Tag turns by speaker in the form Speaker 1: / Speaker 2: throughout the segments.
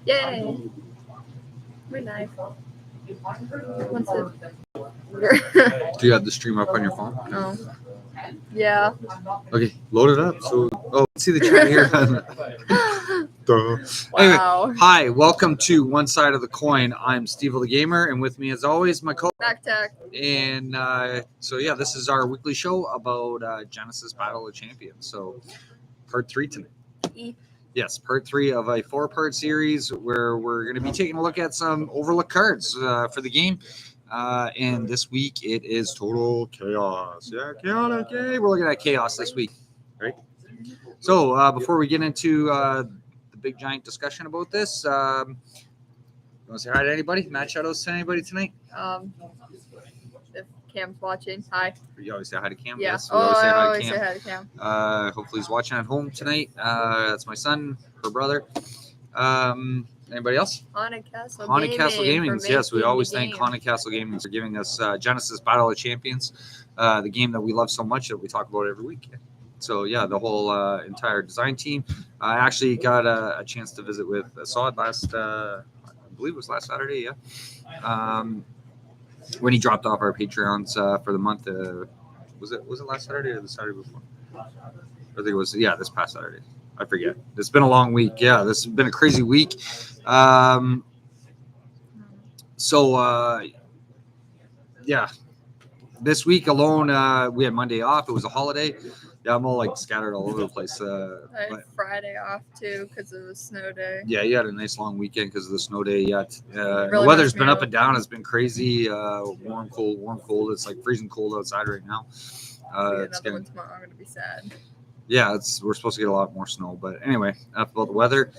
Speaker 1: Yay! We're live. What's it?
Speaker 2: Do you have the stream up on your phone?
Speaker 1: Oh. Yeah.
Speaker 2: Okay, load it up. So, let's see the chat here. Anyway,
Speaker 1: Wow.
Speaker 2: hi, welcome to One Side of the Coin. I'm Steve the Gamer, and with me, as always, my co.
Speaker 1: Mack-Attack.
Speaker 2: And this is our weekly show about Genesis Battle of Champions. So, part 3 tonight. Yes, part 3 of a 4-part series where we're going to be taking a look at some overlooked cards for the game. And this week it is total chaos. Yeah, chaotic. Yay. We're looking at chaos this week, right? So before we get into the big giant discussion about this, you want to say hi to anybody? Mad shoutouts to anybody tonight?
Speaker 1: If Cam's watching, hi.
Speaker 2: You always say hi to Cam?
Speaker 1: Yeah.
Speaker 2: Yes, we always
Speaker 1: I always say hi to Cam.
Speaker 2: Hopefully he's watching at home tonight. That's my son, her brother. Anybody else?
Speaker 1: Haunted Castle
Speaker 2: Gaming. Yes, we always thank Haunted Castle Gaming for giving us Genesis Battle of Champions, the game that we love so much that we talk about every week. So yeah, the whole entire design team. I actually got a chance to visit with Assad last, I believe it was last Saturday. Yeah, when he dropped off our Patreons for the month. Was it last Saturday or the Saturday before? I think it was this past Saturday. I forget. It's been a long week. Yeah, this has been a crazy week. This week alone, we had Monday off. It was a holiday. Yeah, I'm all like scattered all over the place.
Speaker 1: I had Friday off too because it was snow day.
Speaker 2: Yeah, you had a nice long weekend because of the snow day. Yeah,
Speaker 1: really
Speaker 2: the weather's been up and down. It's been crazy. Warm, cold. It's like freezing cold outside right now.
Speaker 1: It's getting tomorrow. I'm gonna be sad.
Speaker 2: Yeah, we're supposed to get a lot more snow. But anyway, enough about the weather.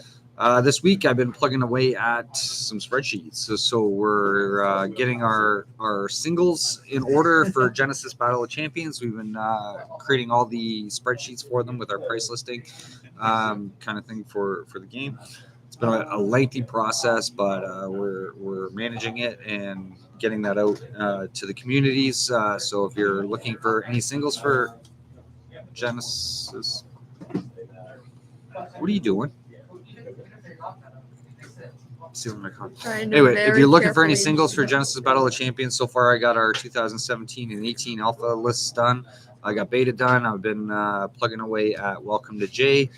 Speaker 2: This week, I've been plugging away at some spreadsheets. So we're getting our singles in order for Genesis Battle of Champions. We've been creating all the spreadsheets for them with our price listing kind of thing for the game. It's been a lengthy process, but we're managing it and getting that out to the communities. So if you're looking for any singles for Genesis, what are you doing? Anyway, if you're looking for any singles for Genesis Battle of Champions, so far I got our 2017 and 18 alpha lists done. I got beta done. I've been plugging away at Welcome to Jay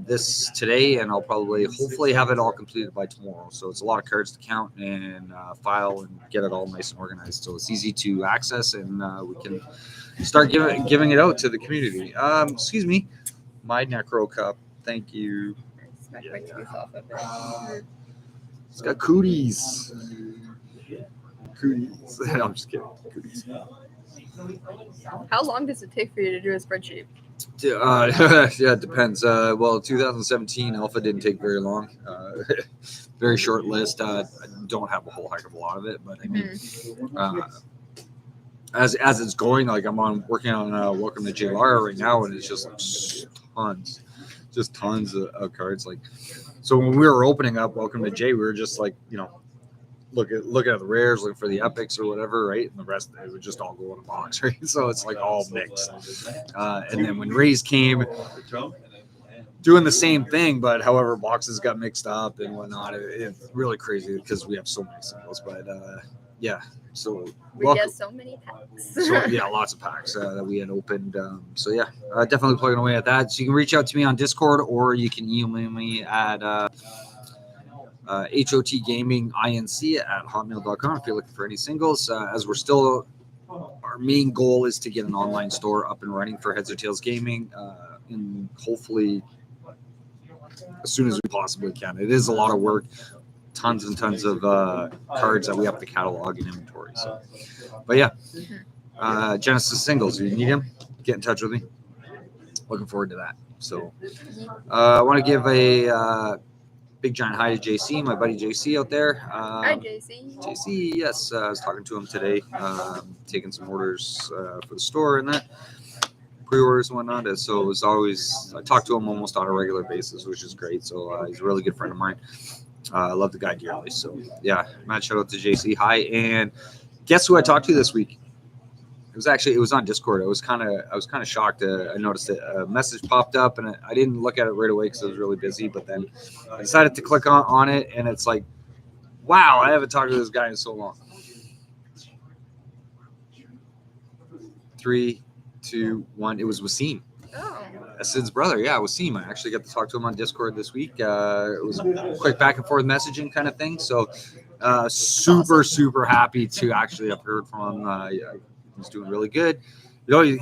Speaker 2: this today, and I'll hopefully have it all completed by tomorrow. So it's a lot of cards to count and file and get it all nice and organized. So it's easy to access, and we can start giving it out to the community. Excuse me, my Necro Cup. Thank you. It's got cooties. I'm just kidding. Cooties.
Speaker 1: How long does it take for you to do a spreadsheet?
Speaker 2: Yeah, it depends. 2017 alpha didn't take very long. Very short list. I don't have a whole heck of a lot of it, but I mean, as it's going, like I'm working on Welcome to JLR right now, and it's just like tons of cards. Like, so when we were opening up Welcome to Jay, we were just like, looking at the rares, looking for the epics or whatever, right? And the rest, it would just all go in a box, right? So it's like all mixed. And then when Rays came, doing the same thing, but however, boxes got mixed up and whatnot. It's really crazy because we have so many singles. But yeah, so
Speaker 1: we get so many packs.
Speaker 2: Lots of packs that we had opened. Definitely plugging away at that. So you can reach out to me on Discord, or you can email me at hotgaming@hotmail.com if you're looking for any singles. As we're still, our main goal is to get an online store up and running for Heads or Tails Gaming, and hopefully as soon as we possibly can. It is a lot of work. Tons and tons of cards that we have to catalog and inventory. So, but yeah, Genesis singles. If you need them, get in touch with me. Looking forward to that. So, I want to give a big giant hi to JC, my buddy JC out there.
Speaker 1: Hi, JC.
Speaker 2: JC, yes, I was talking to him today, taking some orders for the store and that. Pre-orders and whatnot. So it's always, I talk to him almost on a regular basis, which is great. So he's a really good friend of mine. I love the guy dearly. So yeah, mad shout out to JC. Hi. And guess who I talked to this week? it was on Discord. I was kind of shocked. I noticed a message popped up, and I didn't look at it right away because I was really busy. But then I decided to click on it, and it's like, wow, I haven't talked to this guy in so long. 3, 2, 1. It was Wasim.
Speaker 1: Oh.
Speaker 2: Sid's brother. Yeah, Wasim. I actually got to talk to him on Discord this week. It was a quick back and forth messaging kind of thing. So super happy to actually have heard from him. He's doing really good.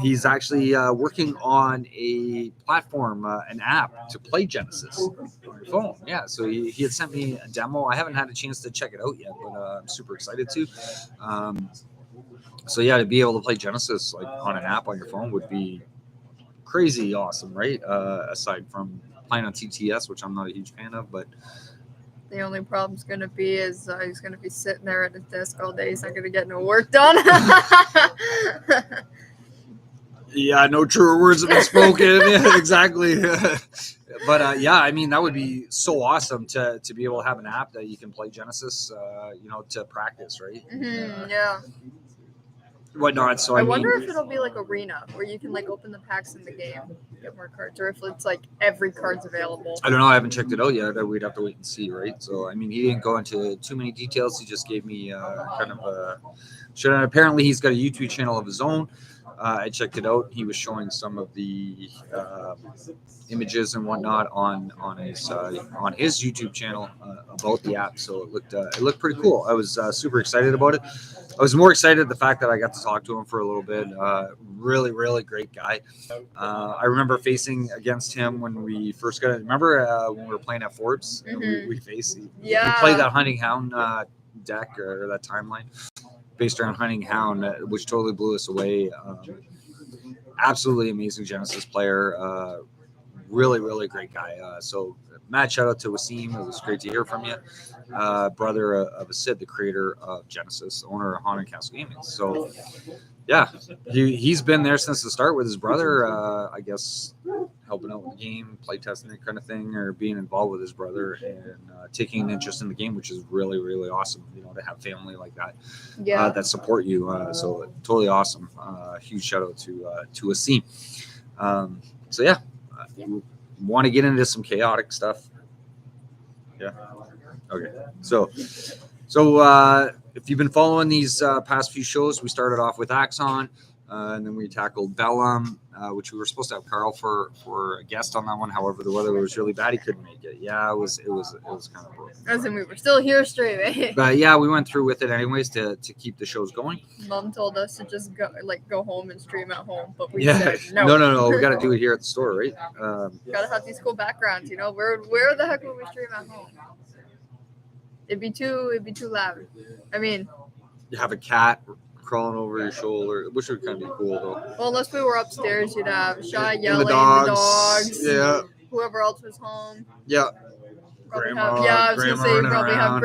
Speaker 2: He's actually working on a platform, an app to play Genesis on your phone. Yeah, so he had sent me a demo. I haven't had a chance to check it out yet, but I'm super excited to. So yeah, to be able to play Genesis like on an app on your phone would be crazy awesome, right? Aside from playing on TTS, which I'm not a huge fan of, but
Speaker 1: the only problem's gonna be is he's gonna be sitting there at his desk all day. He's not gonna get no work done.
Speaker 2: Yeah, no truer words have been spoken. Yeah, exactly. But yeah, I mean, that would be so awesome to be able to have an app that you can play Genesis, to practice, right?
Speaker 1: Mm-hmm, yeah.
Speaker 2: Whatnot. So
Speaker 1: I wonder if it'll be like Arena, where you can like open the packs in the game, get more cards, or if it's like every card's available.
Speaker 2: I don't know. I haven't checked it out yet. We'd have to wait and see, right? So I mean, he didn't go into too many details. He just gave me kind of a. Apparently, he's got a YouTube channel of his own. I checked it out. He was showing some of the images and whatnot on his YouTube channel about the app. So it looked pretty cool. I was super excited about it. I was more excited the fact that I got to talk to him for a little bit. Really great guy. I remember facing against him when we first got it. Remember when we were playing at Forbes?
Speaker 1: Mm-hmm.
Speaker 2: We faced.
Speaker 1: Yeah.
Speaker 2: We played that Hunting Hound deck or that timeline based around Hunting Hound, which totally blew us away. Absolutely amazing Genesis player. Really great guy. So mad shout out to Wasim. It was great to hear from you. Brother of Sid, the creator of Genesis, owner of Haunted Castle Gaming. So yeah, he's been there since the start with his brother, I guess helping out with the game, play testing, that kind of thing, or being involved with his brother and taking an interest in the game, which is really awesome, to have family like that that support you. So totally awesome. Huge shout out to Asim. So yeah, want to get into some chaotic stuff. Yeah. Okay. So if you've been following these past few shows, we started off with Axon, and then we tackled Bellum, which we were supposed to have Carl for a guest on that one. However, the weather was really bad; he couldn't make it. Yeah, it was kind of broken.
Speaker 1: As in, we were still here streaming.
Speaker 2: But yeah, we went through with it anyways to keep the shows going.
Speaker 1: Mom told us to just go home and stream at home, but we said no.
Speaker 2: No. We got to do it here at the store, right?
Speaker 1: Gotta have these cool backgrounds, Where the heck would we stream at home? It'd be too loud. I mean,
Speaker 2: you have a cat crawling over your shoulder, which would kind of be cool though.
Speaker 1: Well, unless we were upstairs, you'd have Shy yelling, the dogs,
Speaker 2: yeah,
Speaker 1: whoever else was home.
Speaker 2: Yeah.
Speaker 1: Grandma, I was gonna say probably have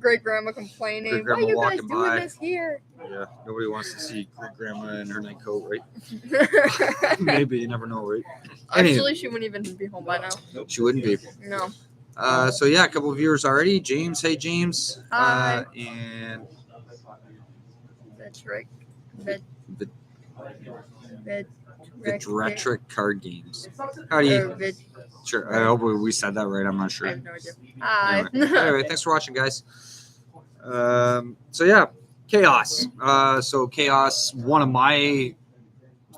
Speaker 1: great grandma complaining. Why are you guys doing this here?
Speaker 2: Yeah, nobody wants to see great grandma in her night coat, right? Maybe, you never know, right?
Speaker 1: Actually, she wouldn't even be home by now.
Speaker 2: She wouldn't be.
Speaker 1: No.
Speaker 2: So yeah, a couple of viewers already. James, hey James.
Speaker 1: Hi.
Speaker 2: And Vetric card games. How do you? Sure. I hope we said that right. I'm not sure.
Speaker 1: I have no idea. Hi.
Speaker 2: Anyway, thanks for watching, guys. So yeah, Chaos. So Chaos, one of my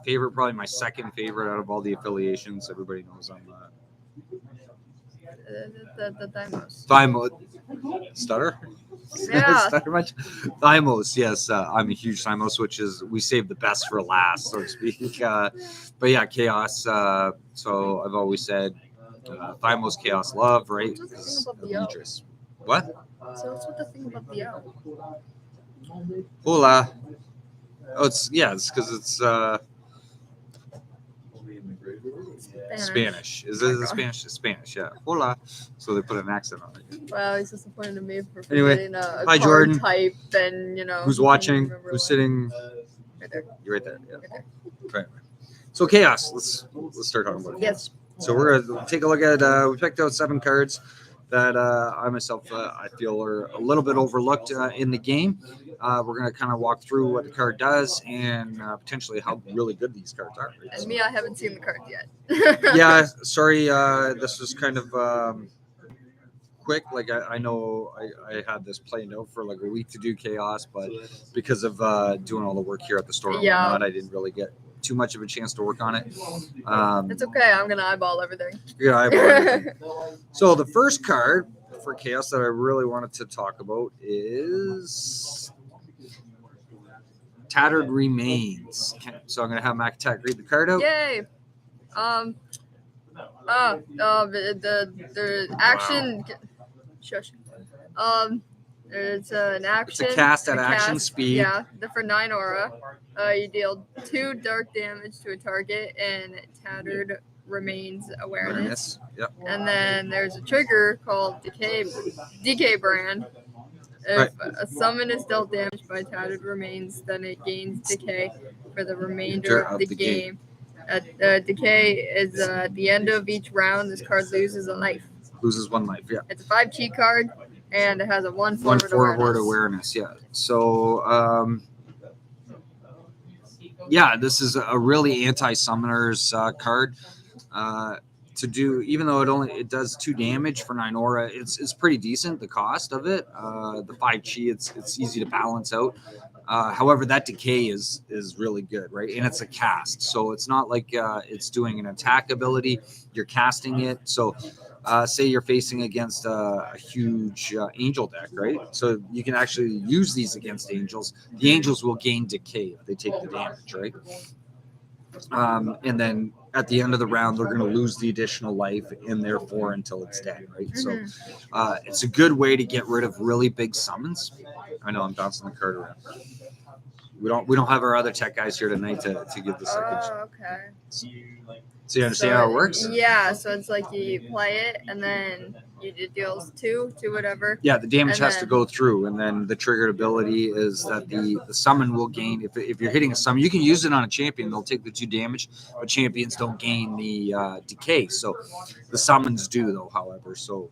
Speaker 2: favorite, probably my second favorite out of all the affiliations. Everybody knows I'm
Speaker 1: the
Speaker 2: Thymos. Stutter?
Speaker 1: Yeah.
Speaker 2: Stutter much? Thymos, yes. I'm a huge Thymos, which is we saved the best for last, so to speak. But yeah, Chaos. So I've always said Thymos, Chaos, love, right?
Speaker 1: What's the thing about the
Speaker 2: Idris. What?
Speaker 1: So what's with the thing about the O?
Speaker 2: Hola. Oh, it's because it's Spanish. Is it Spanish? It's Spanish, yeah. Hola. So they put an accent on it.
Speaker 1: Wow, he's disappointed in me for
Speaker 2: anyway,
Speaker 1: a
Speaker 2: hi,
Speaker 1: card
Speaker 2: Jordan.
Speaker 1: type and,
Speaker 2: Who's watching? Who's sitting?
Speaker 1: Right there.
Speaker 2: You're right there. Yeah.
Speaker 1: Right there.
Speaker 2: Right. So Chaos. Let's start talking about it.
Speaker 1: Yes.
Speaker 2: So we're gonna take a look at. We picked out 7 cards that I myself I feel are a little bit overlooked in the game. We're going to kind of walk through what the card does and potentially how really good these cards are. Right?
Speaker 1: And me, I haven't seen the cards yet.
Speaker 2: Yeah, sorry. This was kind of quick. Like I know I had this planned out for like a week to do chaos, but because of doing all the work here at the store and whatnot, I didn't really get too much of a chance to work on it.
Speaker 1: It's okay. I'm gonna eyeball everything.
Speaker 2: Yeah, eyeball everything. So the first card for chaos that I really wanted to talk about is Tattered Remains. So I'm gonna have Mack-Attack read the card out.
Speaker 1: Yay! The action. Shush. It's an action.
Speaker 2: It's a cast at action speed.
Speaker 1: Yeah, for 9 aura. You deal 2 dark damage to a target and Tattered Remains awareness.
Speaker 2: Yep.
Speaker 1: And then there's a trigger called Decay Brand. If a summon is dealt damage by Tattered Remains, then it gains decay for the remainder of the game. Decay is at the end of each round. This card loses a life.
Speaker 2: Loses 1 life. Yeah.
Speaker 1: It's a 5 cheat card, and it has a 1
Speaker 2: forward awareness. Yeah. So yeah, this is a really anti-summoners card. To do, even though it does 2 damage for 9 aura, it's pretty decent. The cost of it, the 5 chi, it's easy to balance out. However, that decay is really good, right? And it's a cast, so it's not like it's doing an attack ability. You're casting it. So say you're facing against a huge angel deck, right? So you can actually use these against angels. The angels will gain decay if they take the damage, right? And then at the end of the round, they're going to lose the additional life and therefore until it's dead, right? Mm-hmm. So it's a good way to get rid of really big summons. I know I'm bouncing the card around. We don't have our other tech guys here tonight to give the second.
Speaker 1: Oh, okay.
Speaker 2: So you understand how it works?
Speaker 1: Yeah, so it's like you play it and then you deals 2 to whatever.
Speaker 2: Yeah, the damage has to go through, and then the triggered ability is that the summon will gain. If you're hitting a summon, you can use it on a champion. They'll take the 2 damage, but champions don't gain the decay. So the summons do, though, however. So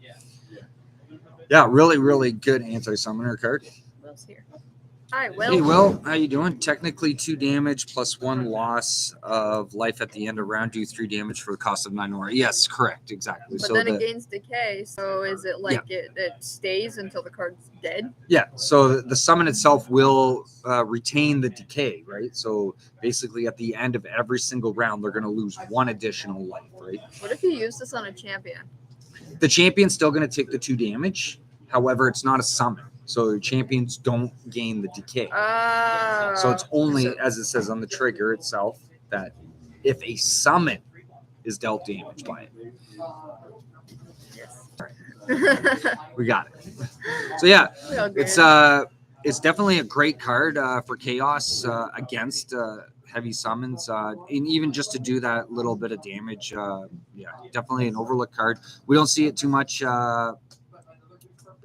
Speaker 2: yeah, really, really good anti-summoner card.
Speaker 1: Will's here. Hi, Will.
Speaker 2: Hey, Will, how you doing? Technically 2 damage plus 1 loss of life at the end of round. Do 3 damage for the cost of 9 aura. Yes, correct, exactly.
Speaker 1: But then it gains decay. So is it like it stays until the card's dead?
Speaker 2: Yeah. So the summon itself will retain the decay, right? So basically, at the end of every single round, they're going to lose 1 additional life, right?
Speaker 1: What if you use this on a champion?
Speaker 2: The champion's still going to take the 2 damage. However, it's not a summon. So champions don't gain the decay. So it's only, as it says on the trigger itself, that if a summon is dealt damage by it.
Speaker 1: Yes.
Speaker 2: We got it. So yeah, it's definitely a great card for chaos against heavy summons, and even just to do that little bit of damage. Yeah, definitely an overlooked card. We don't see it too much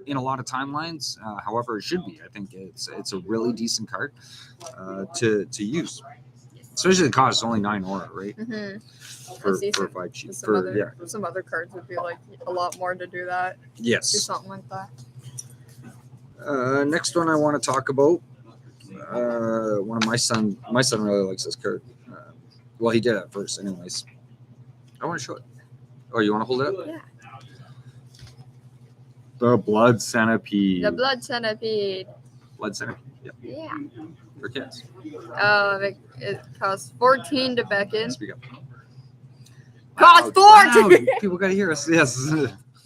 Speaker 2: in a lot of timelines. However, it should be. I think it's a really decent card to use. Especially the cost is only 9 aura, right?
Speaker 1: Mm-hmm.
Speaker 2: For 5 cheap.
Speaker 1: Some other cards would be like a lot more to do that.
Speaker 2: Yes.
Speaker 1: Do something like that.
Speaker 2: Next one I want to talk about. One of my son really likes this card. Well, he did at first, anyways. I want to show it. Oh, you want to hold it up?
Speaker 1: Yeah.
Speaker 2: The Blood Centipede.
Speaker 1: The Blood Centipede.
Speaker 2: Blood Centipede. Yep.
Speaker 1: Yeah.
Speaker 2: For kids.
Speaker 1: It costs 14 to beckon.
Speaker 2: Speak up.
Speaker 1: Costs 14.
Speaker 2: People gotta hear us. Yes.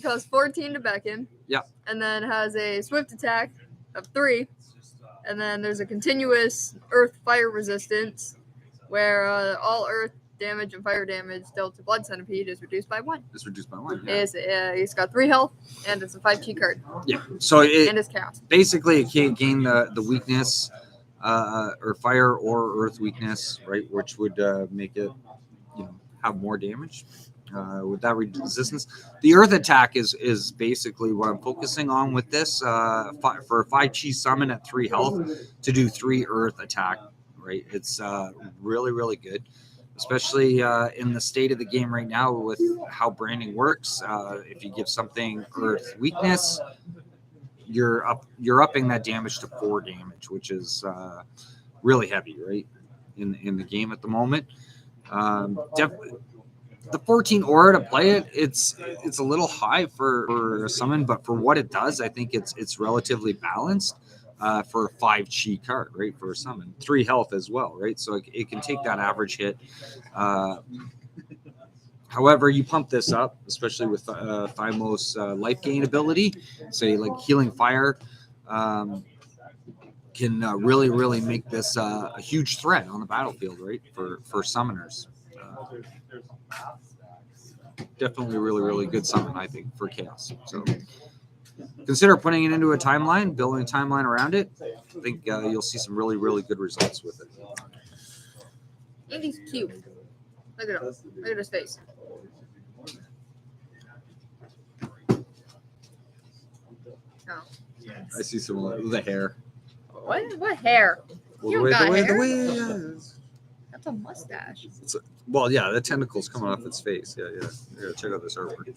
Speaker 1: Costs 14 to beckon.
Speaker 2: Yeah.
Speaker 1: And then has a swift attack of 3. And then there's a continuous earth fire resistance where all earth damage and fire damage dealt to Blood Centipede is reduced by 1.
Speaker 2: It's reduced by 1. Yeah.
Speaker 1: He's got 3 health, and it's a 5 cheat card.
Speaker 2: Yeah. So
Speaker 1: and it's chaos.
Speaker 2: Basically, it can't gain the weakness, or fire or earth weakness, right? Which would make it, have more damage. With that resistance, the earth attack is basically what I'm focusing on with this. For a 5 chi summon at 3 health to do 3 earth attack, right? It's really, really good. especially in the state of the game right now with how branding works. If you give something Earth weakness, you're upping that damage to 4 damage, which is really heavy, right? In the game at the moment. Definitely, the 14 aura to play it, it's a little high for a summon, but for what it does, I think it's relatively balanced for a 5 chi card, right? For a summon, 3 health as well, right? So it can take that average hit. However, you pump this up, especially with Thymo's life gain ability, say like healing fire, can really make this a huge threat on the battlefield, right? For summoners. Definitely really good summon, I think, for Chaos. So consider putting it into a timeline, building a timeline around it. I think you'll see some really good results with it.
Speaker 1: And he's cute. Look at him. Look at his face. Oh.
Speaker 2: I see some of the hair.
Speaker 1: What hair?
Speaker 2: Well,
Speaker 1: You don't got hair.
Speaker 2: the way it is.
Speaker 1: That's a mustache.
Speaker 2: Well, yeah, the tentacles coming off its face. Yeah. Check out this artwork.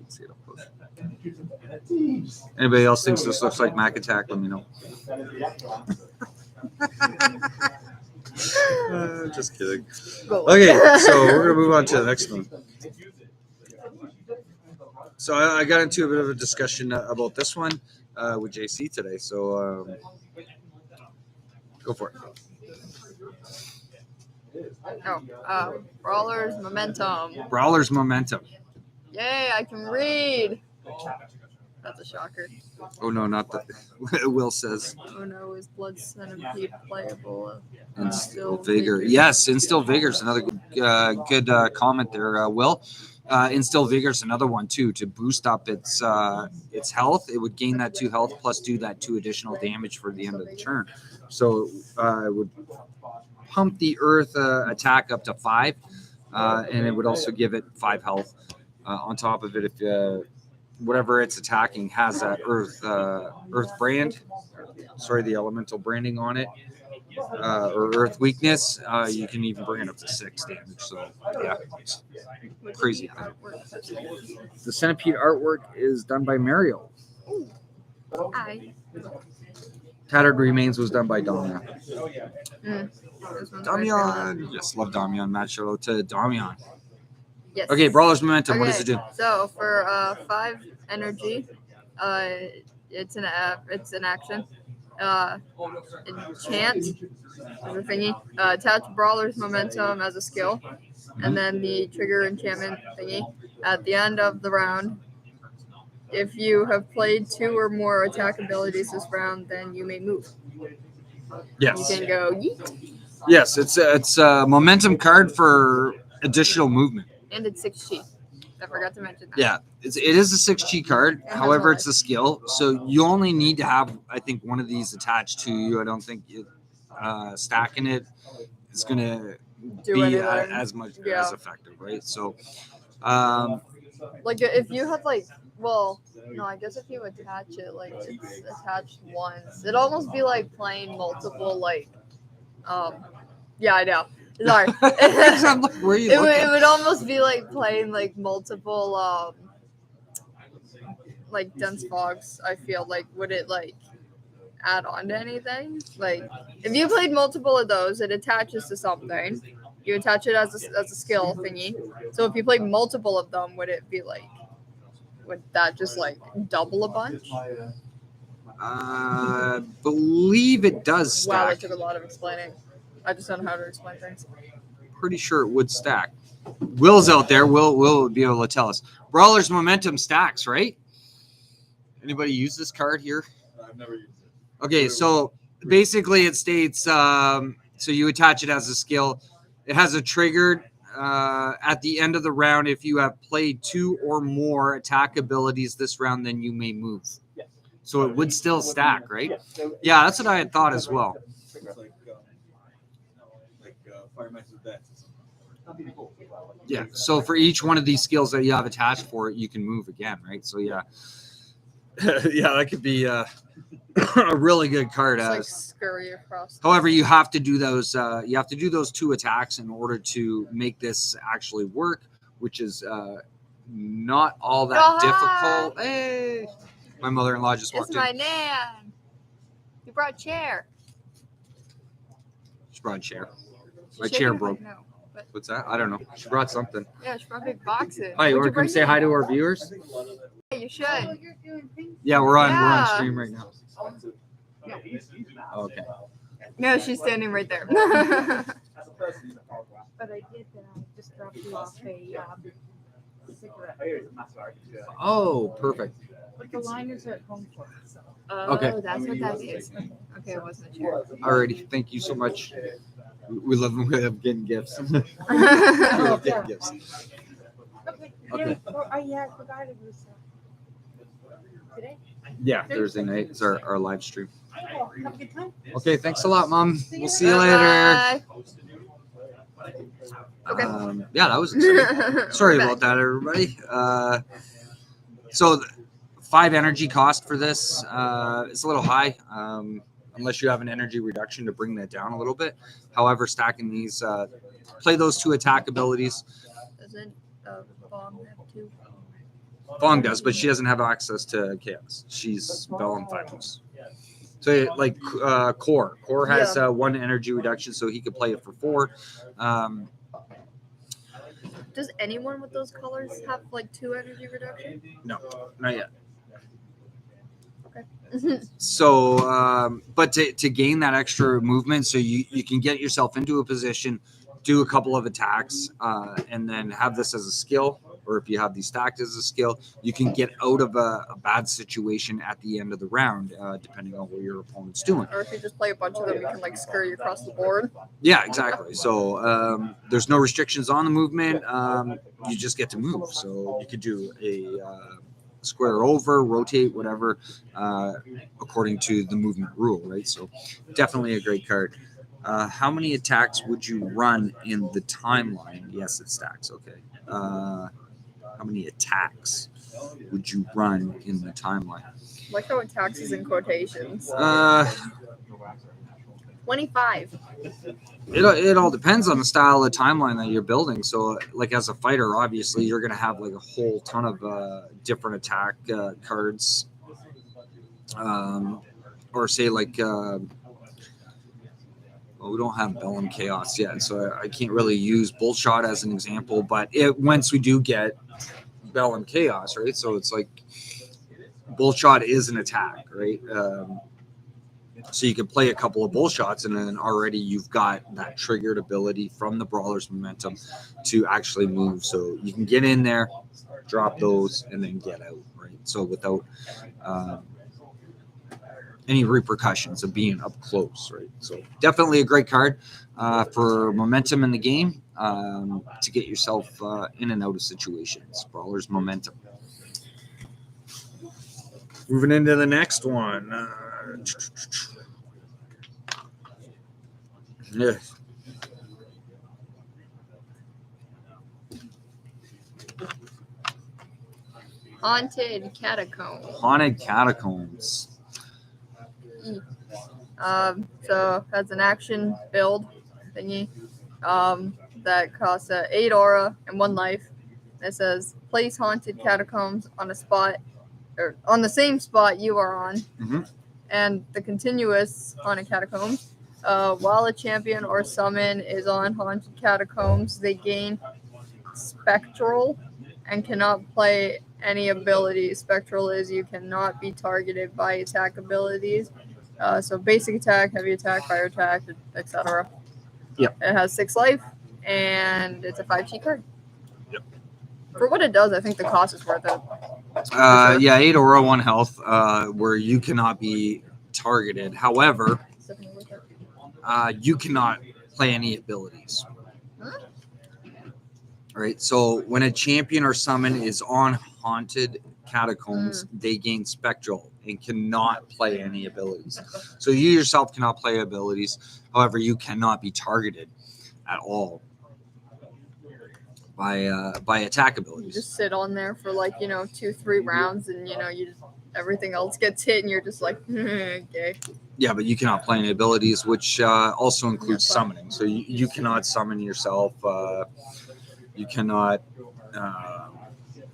Speaker 2: See it up close. Anybody else thinks this looks like Mack-Attack? Let me know. Just kidding. Okay, so we're gonna move on to the next one. So I got into a bit of a discussion about this one with JC today. So go for it.
Speaker 1: Brawler's Momentum.
Speaker 2: Brawler's Momentum.
Speaker 1: Yay, I can read. That's a shocker.
Speaker 2: Oh no, not that. Will says.
Speaker 1: Oh no, is Blood Centipede playable?
Speaker 2: Instill Vigor. Yes, Instill Vigor is another good comment there, Will. Instill Vigor is another one too to boost up its health. It would gain that 2 health plus do that 2 additional damage for the end of the turn. So it would pump the Earth attack up to 5, and it would also give it 5 health on top of it if whatever it's attacking has that Earth brand. Sorry, the elemental branding on it. Or Earth weakness, you can even bring it up to 6 damage. So yeah, it's crazy. The Centipede artwork is done by Mario.
Speaker 1: Hi.
Speaker 2: Tattered Remains was done by Damian.
Speaker 1: Damian.
Speaker 2: Yes, love Damian. Mad shout out to Damian.
Speaker 1: Yes.
Speaker 2: Okay, Brawler's Momentum. What does it do?
Speaker 1: So for 5 energy, it's an action. Enchant is a thingy. Attach Brawler's Momentum as a skill, and then the trigger enchantment thingy. At the end of the round, if you have played 2 or more attack abilities this round, then you may move.
Speaker 2: Yes.
Speaker 1: You can go yeet.
Speaker 2: Yes, it's a momentum card for additional movement.
Speaker 1: And it's 6 chi. I forgot to mention that.
Speaker 2: Yeah, it is a 6 chi card. However, it's a skill, so you only need to have, I think, one of these attached to you. I don't think stacking it is going to be as much as effective, right? So,
Speaker 1: like if you have no, I guess if you attach it, it's attached once, it'd almost be like playing multiple, yeah, I know. Sorry.
Speaker 2: Where are you looking?
Speaker 1: It would almost be like playing multiple dense fogs. I feel would it add on to anything? If you played multiple of those, it attaches to something. You attach it as a skill thingy. So if you played multiple of them, would it be would that just double a bunch?
Speaker 2: Believe it does stack.
Speaker 1: Wow, that took a lot of explaining. I just don't know how to explain things.
Speaker 2: Pretty sure it would stack. Will's out there. Will be able to tell us. Brawler's Momentum stacks, right? Anybody use this card here?
Speaker 3: I've never used it.
Speaker 2: Okay, so basically it states, so you attach it as a skill. It has a trigger at the end of the round. If you have played 2 or more attack abilities this round, then you may move. So it would still stack, right? Yeah, that's what I had thought as well. Yeah, so for each one of these skills that you have attached for it, you can move again, right? So yeah, Yeah, that could be a really good card.
Speaker 1: Just like scurry across.
Speaker 2: However, you have to do those. You have to do those 2 attacks in order to make this actually work, which is not all that difficult. Hey, my mother-in-law just walked
Speaker 1: It's
Speaker 2: in.
Speaker 1: my nan. You brought a chair.
Speaker 2: She brought a chair. My
Speaker 1: Shaking
Speaker 2: chair
Speaker 1: her
Speaker 2: broke.
Speaker 1: head? No. But
Speaker 2: What's that? I don't know. She brought something.
Speaker 1: yeah, she brought big boxes.
Speaker 2: Hi, you
Speaker 1: What'd
Speaker 2: want to come
Speaker 1: bring
Speaker 2: say
Speaker 1: in?
Speaker 2: hi to our viewers?
Speaker 1: Yeah, you should.
Speaker 2: Yeah, we're on
Speaker 1: Yeah.
Speaker 2: stream right now. Okay.
Speaker 1: No, she's standing right there.
Speaker 3: But I did just drop you off a cigarette.
Speaker 2: Oh, perfect.
Speaker 3: But the liners are at home for it, so.
Speaker 1: Oh,
Speaker 2: Okay.
Speaker 1: that's what that is. Okay, it wasn't a chair.
Speaker 2: Alrighty, thank you so much. We love getting gifts. We
Speaker 1: Oh,
Speaker 2: love getting gifts.
Speaker 3: Okay.
Speaker 2: Okay.
Speaker 3: Yeah, I forgot it was today.
Speaker 2: Yeah, Thursday night is our live stream.
Speaker 3: Oh, have a good time.
Speaker 2: Okay, thanks a lot, Mom. We'll see you later.
Speaker 1: Bye. Okay.
Speaker 2: Yeah, that was exciting. Sorry about that, everybody. So 5 energy cost for this. It's a little high, unless you have an energy reduction to bring that down a little bit. However, stacking these, play those 2 attack abilities.
Speaker 1: Doesn't Bomb have 2?
Speaker 2: Fong does, but she doesn't have access to chaos. She's Bell and Thymus. So like Core. Core has 1 energy reduction, so he could play it for 4.
Speaker 1: Does anyone with those colors have like 2 energy reduction?
Speaker 2: No, not yet.
Speaker 1: Okay.
Speaker 2: So, but to gain that extra movement, so you can get yourself into a position, do a couple of attacks, and then have this as a skill, or if you have these stacked as a skill, you can get out of a bad situation at the end of the round, depending on what your opponent's doing.
Speaker 1: Or if you just play a bunch of them, you can like scurry across the board.
Speaker 2: Yeah, exactly. So there's no restrictions on the movement. You just get to move. So you could do a square over, rotate, whatever, according to the movement rule, right? So definitely a great card. How many attacks would you run in the timeline? Yes, it stacks. Okay. How many attacks would you run in the timeline?
Speaker 1: Like how attacks is in quotations. 25.
Speaker 2: It all depends on the style of timeline that you're building. So, like as a fighter, obviously you're going to have like a whole ton of different attack cards, or say like. Well, we don't have Bellum Chaos yet, so I can't really use Bullshot as an example. But once we do get Bellum Chaos, right? So it's like Bullshot is an attack, right? So you can play a couple of Bullshots, and then already you've got that triggered ability from the Brawler's Momentum to actually move. So you can get in there, drop those, and then get out, right? So without any repercussions of being up close, right? So definitely a great card for momentum in the game, to get yourself in and out of situations. Brawler's Momentum. Moving into the next one. Yeah.
Speaker 1: Haunted Catacombs.
Speaker 2: Haunted Catacombs.
Speaker 1: So that's an action build thingy that costs 8 aura and 1 life. It says place Haunted Catacombs on a spot, or on the same spot you are on, and the continuous Haunted Catacombs. While a champion or summon is on Haunted Catacombs, they gain Spectral and cannot play any abilities. Spectral is you cannot be targeted by attack abilities. So basic attack, heavy attack, fire attack, etc.
Speaker 2: Yep.
Speaker 1: It has 6 life, and it's a 5 card.
Speaker 2: Yep.
Speaker 1: For what it does, I think the cost is worth it.
Speaker 2: Yeah, 8 aura, 1 health, where you cannot be targeted. However, you cannot play any abilities. Right. So when a champion or summon is on Haunted Catacombs, they gain Spectral and cannot play any abilities. So you yourself cannot play abilities. However, you cannot be targeted at all by attack
Speaker 1: You
Speaker 2: abilities.
Speaker 1: just sit on there for 2-3 rounds, and everything else gets hit, and you're just like, okay.
Speaker 2: Yeah, but you cannot play any abilities, which also includes
Speaker 1: That's fine.
Speaker 2: summoning. So you cannot summon yourself. You cannot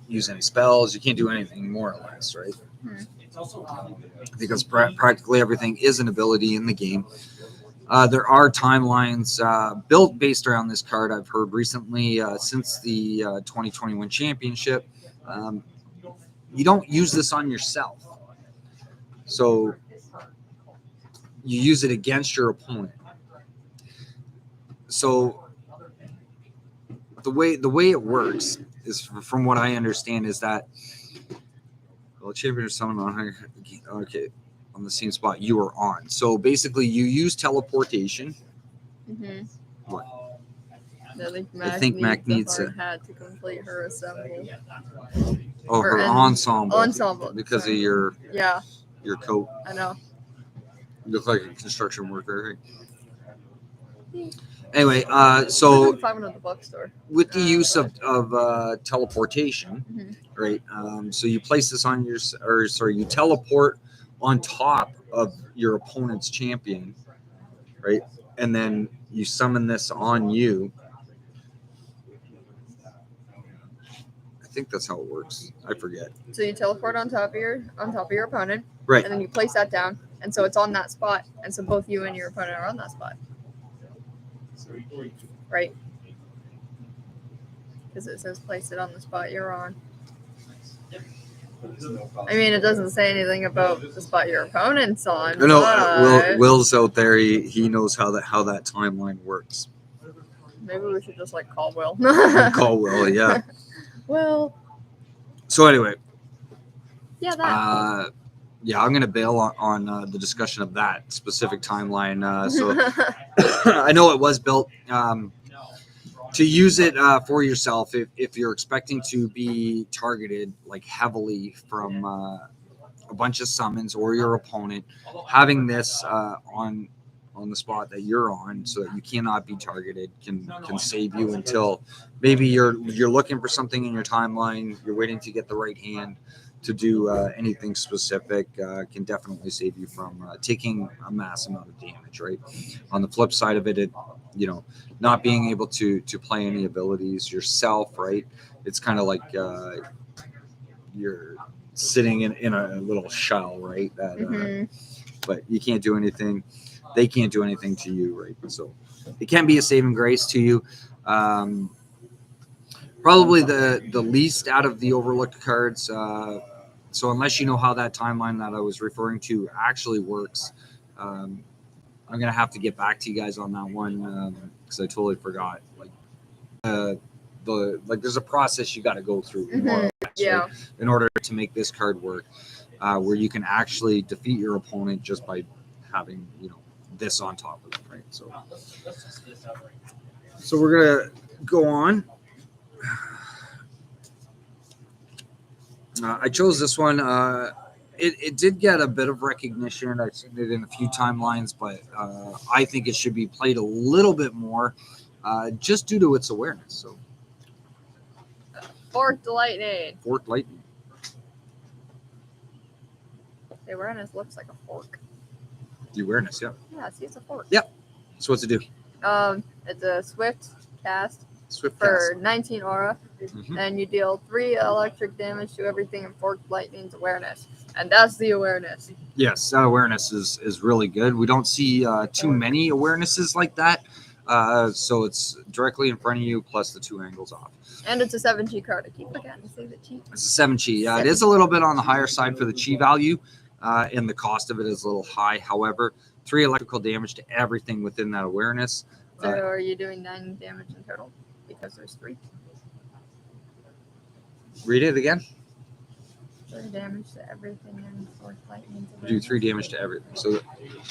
Speaker 2: use any spells. You can't do anything, more or less, right? Because practically everything is an ability in the game. There are timelines built based around this card. I've heard recently since the 2021 championship. You don't use this on yourself. So you use it against your opponent. So the way it works is, from what I understand, is that champion or summon on the same spot you are on. So basically, you use teleportation.
Speaker 1: Mm-hmm.
Speaker 2: What?
Speaker 1: I think Mac needs a hat to complete her assembly.
Speaker 2: Oh, her ensemble.
Speaker 1: Ensemble.
Speaker 2: Because of your coat.
Speaker 1: I know.
Speaker 2: You look like a construction worker. Anyway, so
Speaker 1: the bookstore.
Speaker 2: With the use of teleportation, right? So you place this on you teleport on top of your opponent's champion, right? And then you summon this on you. I think that's how it works. I forget.
Speaker 1: So you teleport on top of your opponent,
Speaker 2: right?
Speaker 1: And then you place that down, and so it's on that spot, and so both you and your opponent are on that spot. Right. Because it says place it on the spot you're on. I mean, it doesn't say anything about the spot your opponent's on.
Speaker 2: No, Will's out there. He knows how that timeline works.
Speaker 1: Maybe we should just call Will.
Speaker 2: Call Will, yeah.
Speaker 1: Well.
Speaker 2: So anyway.
Speaker 1: Yeah, that.
Speaker 2: Yeah, I'm going to bail on the discussion of that specific timeline. So I know it was built to use it for yourself if you're expecting to be targeted heavily from a bunch of summons or your opponent. Having this on the spot that you're on, so that you cannot be targeted, can save you until maybe you're looking for something in your timeline. You're waiting to get the right hand to do anything specific. Can definitely save you from taking a mass amount of damage, right? On the flip side of it, not being able to play any abilities yourself, right? It's kind of like you're sitting in a little shell, right? That, but you can't do anything. They can't do anything to you, right? So it can be a saving grace to you. Probably the least out of the overlooked cards. So unless you know how that timeline that I was referring to actually works, I'm gonna have to get back to you guys on that one because I totally forgot. There's a process you got to go through, more or less, right, in order to make this card work, where you can actually defeat your opponent just by having this on top of it, right? So we're gonna go on. I chose this one. It did get a bit of recognition. I've seen it in a few timelines, but I think it should be played a little bit more, just due to its awareness. So,
Speaker 1: Forked Lightning.
Speaker 2: Forked Lightning.
Speaker 1: The awareness looks like a fork.
Speaker 2: The awareness, yeah.
Speaker 1: Yeah, see, it's a fork.
Speaker 2: Yep. So what's it do?
Speaker 1: It's a swift cast.
Speaker 2: Swift
Speaker 1: for
Speaker 2: cast.
Speaker 1: 19 aura, and you deal 3 electric damage to everything in Forked Lightning's awareness, and that's the awareness.
Speaker 2: Yes, that awareness is really good. We don't see too many awarenesses like that, so it's directly in front of you plus the 2 angles off.
Speaker 1: And it's a 7G card. I keep forgetting to say the Chi.
Speaker 2: It's a 7Chi. Yeah, it is a little bit on the higher side for the Chi value, and the cost of it is a little high. However, 3 electrical damage to everything within that awareness.
Speaker 1: So are you doing 9 damage in total? Because there's 3.
Speaker 2: Read it again.
Speaker 1: 3 damage to everything in Forked Lightning's awareness.
Speaker 2: Do 3 damage to everything. So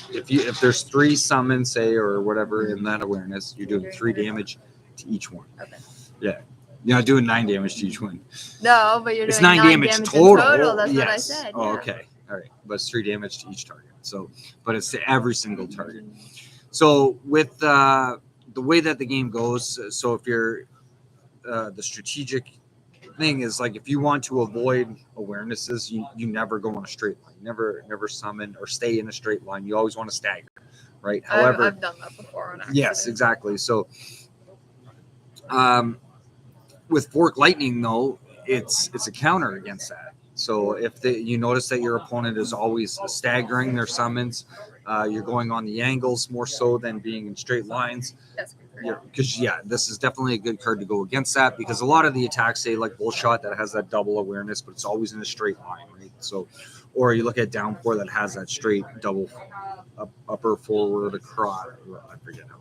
Speaker 2: if there's 3 summons, say, or whatever in that awareness, you're doing 3 damage to each one.
Speaker 1: Okay.
Speaker 2: Yeah. You're not doing 9 damage to each one.
Speaker 1: No, but you're
Speaker 2: it's
Speaker 1: doing
Speaker 2: 9 damage
Speaker 1: total. That's what I said.
Speaker 2: Oh, okay. All right. But it's 3 damage to each target. So, but it's to every single target. So with the way that the game goes, so if you're the strategic thing is like if you want to avoid awarenesses, you never go on a straight line. Never summon or stay in a straight line. You always want to stagger, right? However,
Speaker 1: I've done that before on accident.
Speaker 2: yes, exactly. So with Fork Lightning though, it's a counter against that. So if you notice that your opponent is always staggering their summons, you're going on the angles more so than being in straight lines.
Speaker 1: That's good.
Speaker 2: Because this is definitely a good card to go against that, because a lot of the attacks say like Bullshot that has that double awareness, but it's always in a straight line, right? So, or you look at Downpour that has that straight double upper forward across. I forget how.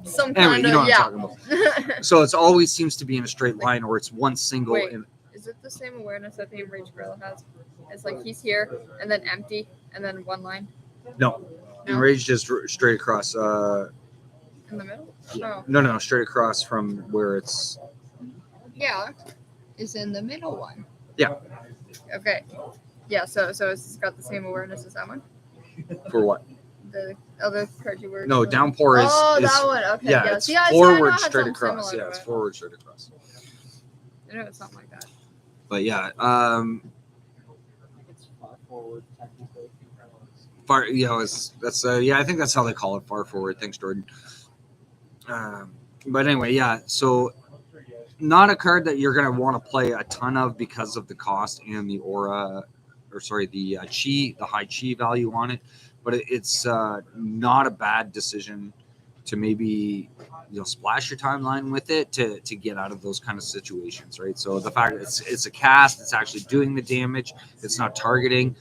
Speaker 1: Some
Speaker 2: Anyway,
Speaker 1: kind
Speaker 2: you know
Speaker 1: of,
Speaker 2: what I'm talking about. So it's always seems to be in a straight line, or it's one single.
Speaker 1: Wait, is it the same awareness that the Enraged Gorilla has? It's like he's here and then empty and then one line.
Speaker 2: No, Enraged is straight across.
Speaker 1: In the middle?
Speaker 2: Yeah. No, straight across from where it's.
Speaker 1: Yeah, it's in the middle one.
Speaker 2: Yeah.
Speaker 1: Okay. Yeah, so it's got the same awareness as that one?
Speaker 2: For what?
Speaker 1: The other card you were.
Speaker 2: No, Downpour is.
Speaker 1: That one. Okay.
Speaker 2: Yeah, it's forward straight across. Yeah, it's forward straight across.
Speaker 1: I know it's something like that.
Speaker 2: But yeah,
Speaker 4: It's far forward technically.
Speaker 2: far. That's yeah. I think that's how they call it, far forward. Thanks, Jordan. But anyway, yeah. So not a card that you're going to want to play a ton of because of the cost and the aura, or sorry, the chi, the high chi value on it. But it's not a bad decision to maybe splash your timeline with it to get out of those kind of situations, right? So the fact that it's a cast, it's actually doing the damage, it's not targeting,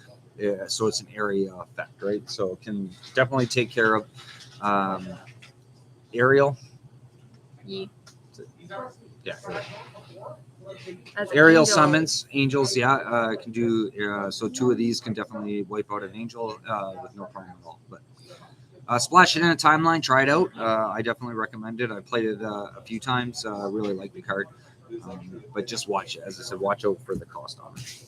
Speaker 2: so it's an area effect, right? So it can definitely take care of aerial.
Speaker 1: Yeah.
Speaker 2: Yeah.
Speaker 1: As an
Speaker 2: Aerial
Speaker 1: angel.
Speaker 2: summons, angels, can do. So 2 of these can definitely wipe out an angel with no problem at all. But splash it in a timeline, try it out. I definitely recommend it. I played it a few times. Really like the card, but just watch it. As I said, watch out for the cost on it.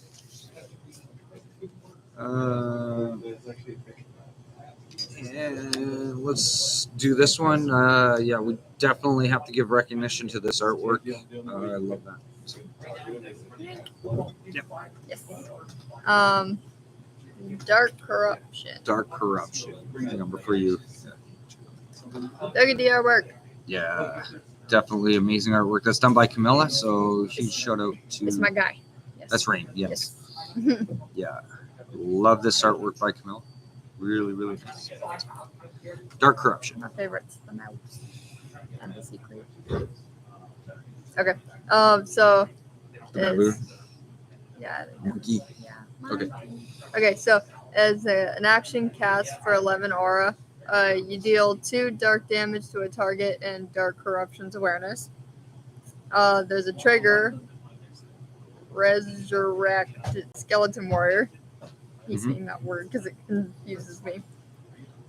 Speaker 2: Let's do this one. We definitely have to give recognition to this artwork. I love that. Yep.
Speaker 1: Yes. Dark Corruption.
Speaker 2: Dark Corruption. Number for you.
Speaker 1: Look at the artwork.
Speaker 2: Yeah, definitely amazing artwork. That's done by Camilla. So huge shout out to.
Speaker 1: It's my guy. Yes.
Speaker 2: That's Rain. Yes. Yeah. Love this artwork by Camilla. Really, really nice. Dark Corruption.
Speaker 1: My favorites, the mouse and the secret. Okay. So
Speaker 2: Babu.
Speaker 1: yeah.
Speaker 2: Monkey.
Speaker 1: Yeah.
Speaker 2: Okay.
Speaker 1: Okay. So as an action cast for 11 aura, you deal 2 dark damage to a target and Dark Corruption's awareness. There's a trigger. Resurrect Skeleton Warrior. He's saying that word because it confuses me.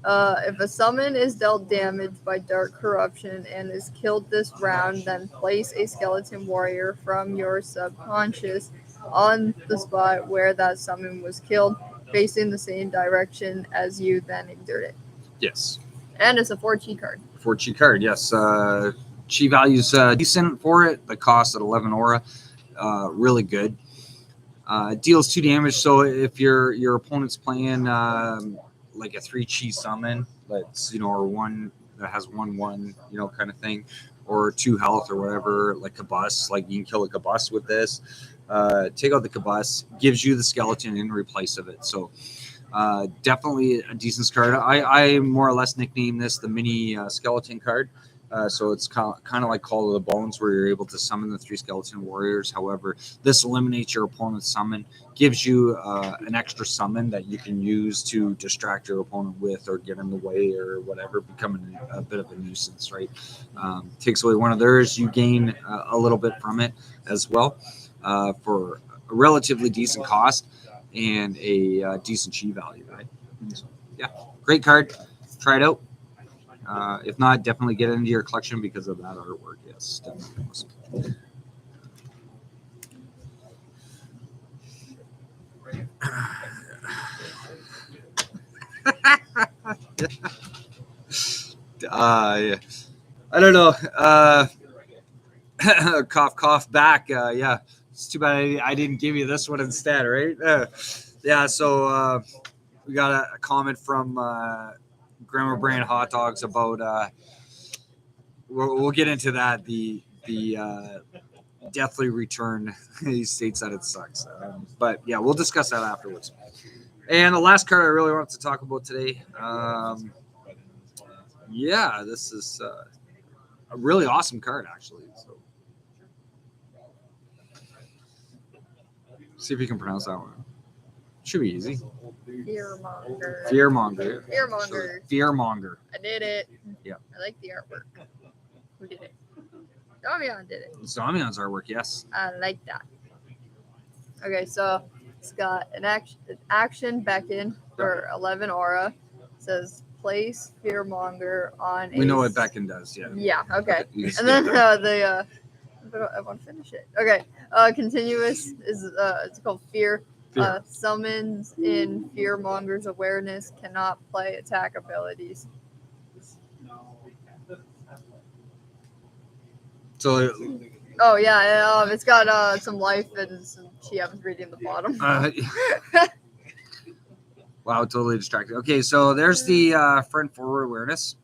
Speaker 1: If a summon is dealt damage by Dark Corruption and is killed this round, then place a Skeleton Warrior from your subconscious on the spot where that summon was killed, facing the same direction as you, then exert it.
Speaker 2: Yes.
Speaker 1: And it's a 4 chi card.
Speaker 2: 4 chi card, yes. Chi value's decent for it. The cost at 11 aura, really good. Deals 2 damage. So if your opponent's playing like a 3 chi summon, that's or one that has 1/1, kind of thing, or 2 health or whatever, like Kabus, like you can kill a Kabus with this. Take out the Kabus, gives you the skeleton in replace of it. So definitely a decent card. I more or less nickname this the mini skeleton card. So it's kind of like Call of the Bones, where you're able to summon the 3 skeleton warriors. However, this eliminates your opponent's summon, gives you an extra summon that you can use to distract your opponent with, or get in the way, or whatever, becoming a bit of a nuisance, right? Takes away one of theirs, you gain a little bit from it as well, for a relatively decent cost and a decent chi value, right? So, yeah, great card. Try it out. If not, definitely get it into your collection because of that artwork. Yes, definitely awesome. Yeah. I don't know. Cough, cough back. Yeah, it's too bad I didn't give you this one instead, right? Yeah, so we got a comment from Grandma Brand Hot Dogs about we'll get into that. The deathly return. He states that it sucks, but yeah, we'll discuss that afterwards. And the last card I really wanted to talk about today. Yeah, this is a really awesome card, actually. So, see if you can pronounce that one. Should be easy.
Speaker 1: Fearmonger.
Speaker 2: Fearmonger.
Speaker 1: Fearmonger.
Speaker 2: Fearmonger.
Speaker 1: I did it.
Speaker 2: Yeah.
Speaker 1: I like the artwork. Who did it? Damian did it.
Speaker 2: It's Damian's artwork, yes.
Speaker 1: I like that. Okay, so it's got an action beckon for 11 aura. It says place Fearmonger on.
Speaker 2: We know what beckon does, yeah.
Speaker 1: Yeah. Okay.
Speaker 2: You
Speaker 1: And then I want to finish it. Okay. Continuous is it's called Fear.
Speaker 2: Fear.
Speaker 1: Summons in Fearmonger's awareness, cannot play attack abilities.
Speaker 2: So,
Speaker 1: Oh yeah, it's got some life and some chi. I was reading the bottom.
Speaker 2: wow, totally distracted. Okay, so there's the front forward awareness,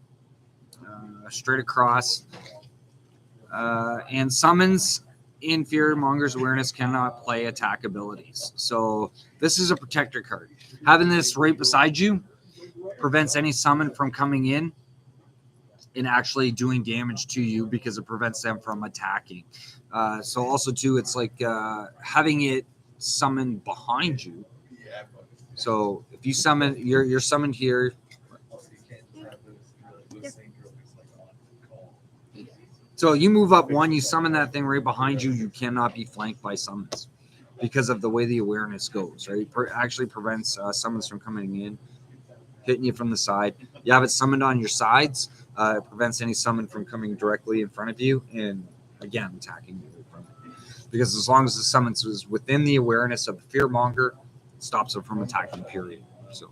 Speaker 2: straight across, and summons in Fearmonger's awareness cannot play attack abilities. So this is a protector card. Having this right beside you prevents any summon from coming in and actually doing damage to you because it prevents them from attacking. So also too, it's like having it summoned behind you. So if you summon, you're summoned here. So you move up one, you summon that thing right behind you. You cannot be flanked by summons because of the way the awareness goes, right? Actually prevents summons from coming in, hitting you from the side. You have it summoned on your sides. It prevents any summon from coming directly in front of you and, again, attacking you from it. Because as long as the summons is within the awareness of the Fearmonger, it stops it from attacking, period. So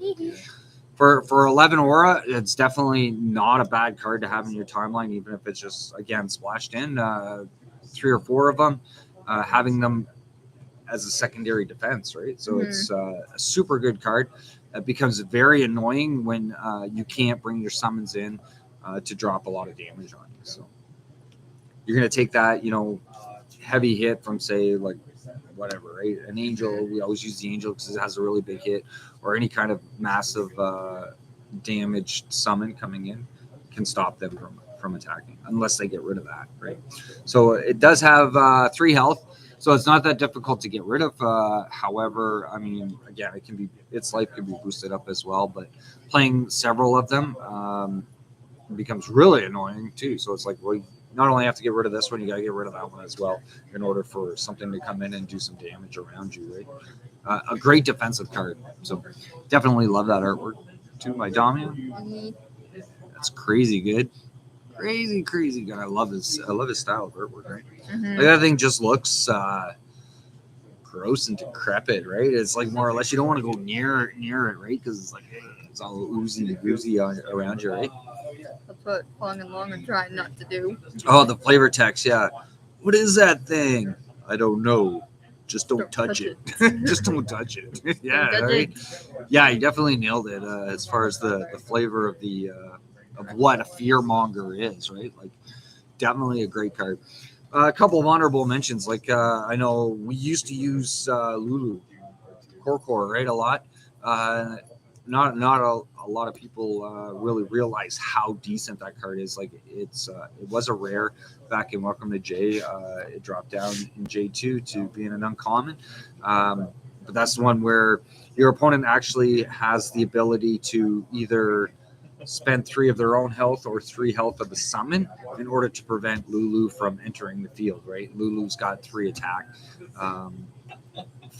Speaker 2: for 11 aura, it's definitely not a bad card to have in your timeline, even if it's just, again, splashed in 3 or 4 of them, having them as a secondary defense, right? So it's a super good card. It becomes very annoying when you can't bring your summons in to drop a lot of damage on you. So you're going to take that, heavy hit from, say, like, whatever, right? An angel, we always use the angel because it has a really big hit, or any kind of massive damaged summon coming in can stop them from attacking unless they get rid of that, right? So it does have 3 health, so it's not that difficult to get rid of. However, I mean, again, its life can be boosted up as well, but playing several of them becomes really annoying too. So it's like, well, you not only have to get rid of this one, you got to get rid of that one as well in order for something to come in and do some damage around you, right? A great defensive card. So definitely love that artwork too by Damian. That's crazy good. Crazy good. I love his style of artwork, right? Like that thing just looks gross and decrepit, right? It's like more or less you don't want to go near it, right? Because it's like it's all oozy around you, right?
Speaker 1: That's what Long and Long are trying not to do.
Speaker 2: Oh, the flavor text, yeah. What is that thing? I don't know. Just don't touch it. Just don't touch it. Yeah,
Speaker 1: Don't touch
Speaker 2: right?
Speaker 1: it.
Speaker 2: Yeah, you definitely nailed it as far as the flavor of the of what a Fearmonger is, right? Like, definitely a great card. A couple of honorable mentions. Like, I know we used to use Lulu Core, right? A lot. Not a lot of people really realize how decent that card is. Like, it was a rare back in Welcome to J. It dropped down in J2 to being an uncommon. But that's the one where your opponent actually has the ability to either spend 3 of their own health or 3 health of the summon in order to prevent Lulu from entering the field, right? Lulu's got 3 attack.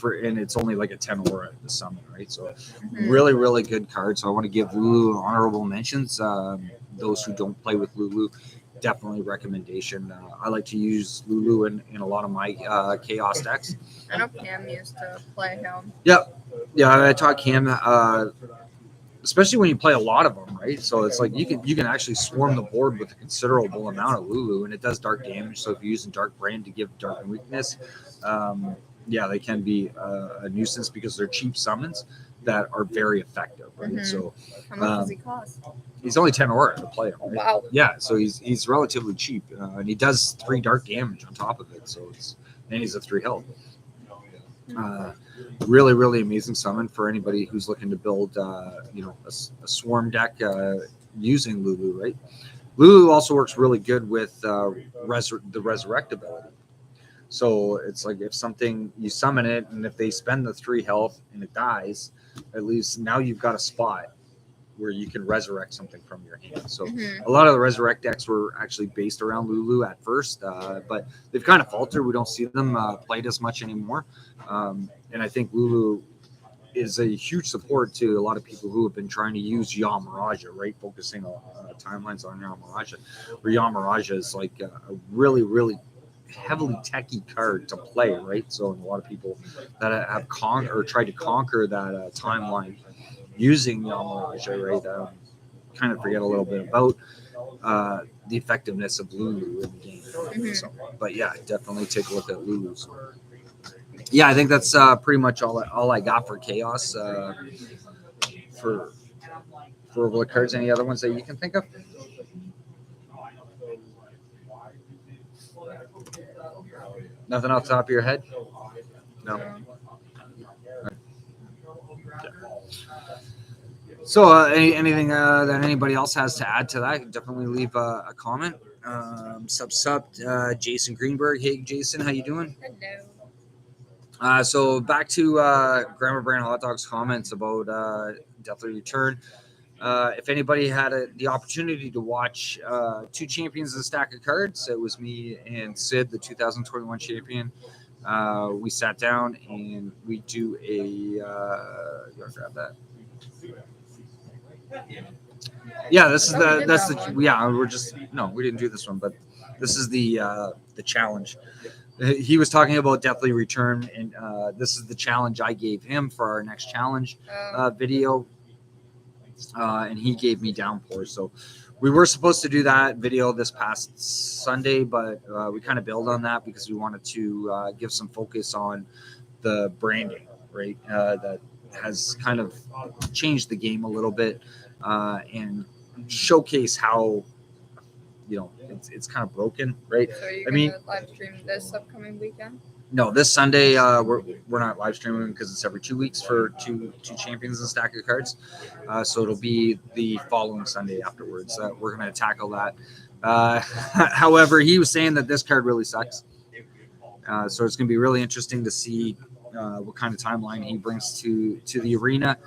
Speaker 2: And it's only like a 10 aura at the summon, right? So really good card. So I want to give Lulu honorable mentions. Those who don't play with Lulu, definitely recommendation. I like to use Lulu in a lot of my chaos decks.
Speaker 1: I know Cam used to play him.
Speaker 2: Yeah, I taught Cam especially when you play a lot of them, right? So it's like you can actually swarm the board with a considerable amount of Lulu, and it does dark damage. So if you're using Dark Brand to give dark and weakness, they can be a nuisance because they're cheap summons that are very effective, right?
Speaker 1: Mhm.
Speaker 2: So
Speaker 1: How much does he cost?
Speaker 2: he's only 10 aura to play him.
Speaker 1: Oh,
Speaker 2: Right?
Speaker 1: wow.
Speaker 2: Yeah, so he's relatively cheap, and he does 3 dark damage on top of it. So and he's a 3 health. Really, really amazing summon for anybody who's looking to build, a swarm deck using Lulu, right? Lulu also works really good with the resurrect ability. So it's like if something you summon it, and if they spend the 3 health and it dies, at least now you've got a spot where you can resurrect something from your hand. So a lot of the resurrect decks were actually based around Lulu at first, but they've kind of faltered. We don't see them played as much anymore. And I think Lulu is a huge support to a lot of people who have been trying to use Yamaraja, right? Focusing on timelines on Yamaraja, where Yamaraja is like a really, really heavily techy card to play, right? So a lot of people that have tried to conquer that timeline using Yamaraja, right? Kind of forget a little bit about the effectiveness of Lulu in the game. So, but yeah, definitely take a look at Lulu. So, yeah, I think that's pretty much all I got for Chaos. For the cards, any other ones that you can think of? Nothing off the top of your head? No. So, anything that anybody else has to add to that, definitely leave a comment. Jason Greenberg. Hey, Jason, how you doing?
Speaker 1: Hello.
Speaker 2: So back to Grandma Brand Hot Dog's comments about Deathly Return. If anybody had the opportunity to watch 2 champions of the stack of cards, it was me and Sid, the 2021 champion. We sat down and we do a. You gotta grab that. Yeah, this is we didn't do this one, but this is the challenge. He was talking about Deathly Return, and this is the challenge I gave him for our next challenge video, and he gave me Downpour. So we were supposed to do that video this past Sunday, but we kind of bailed on that because we wanted to give some focus on the branding, right? That has kind of changed the game a little bit, and showcase how it's kind of broken, right?
Speaker 1: So you're gonna live stream this upcoming weekend?
Speaker 2: No, this Sunday we're not live streaming because it's every 2 weeks for two champions and stack of cards. So it'll be the following Sunday afterwards. We're going to tackle that. However, he was saying that this card really sucks. So it's going to be really interesting to see what kind of timeline he brings to the arena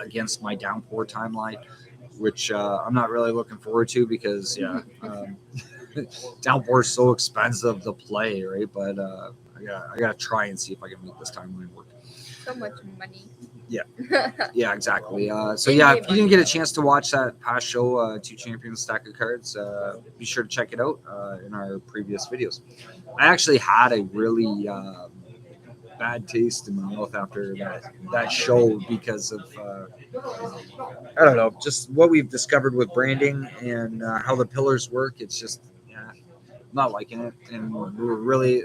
Speaker 2: against my Downpour timeline, which I'm not really looking forward to because Downpour is so expensive to play, right? But I gotta try and see if I can make this timeline work.
Speaker 1: So much money.
Speaker 2: Yeah, exactly. So yeah, if you didn't get a chance to watch that past show, 2 champions stack of cards, be sure to check it out in our previous videos. I actually had a really bad taste in my mouth after that show because of I don't know, just what we've discovered with branding and how the pillars work. It's just I'm not liking it, and we're really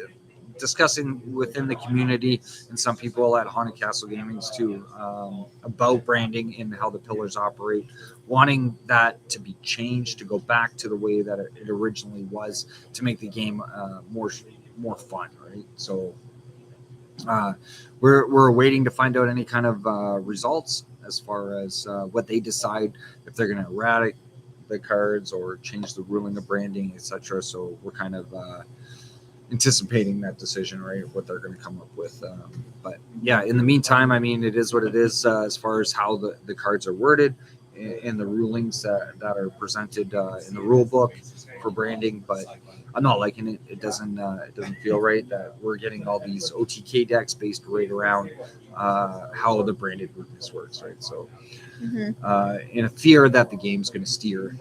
Speaker 2: discussing within the community and some people at Haunted Castle Gamings too about branding and how the pillars operate, wanting that to be changed, to go back to the way that it originally was, to make the game more fun, right? So we're waiting to find out any kind of results as far as what they decide, if they're going to eradicate the cards or change the ruling of branding, etc. So we're kind of anticipating that decision, right? What they're going to come up with. But yeah, in the meantime, I mean, it is what it is as far as how the cards are worded and the rulings that are presented in the rule book for branding. But I'm not liking it. It doesn't feel right that we're getting all these OTK decks based right around how the branded weakness works, right? So in a fear that the game's going to steer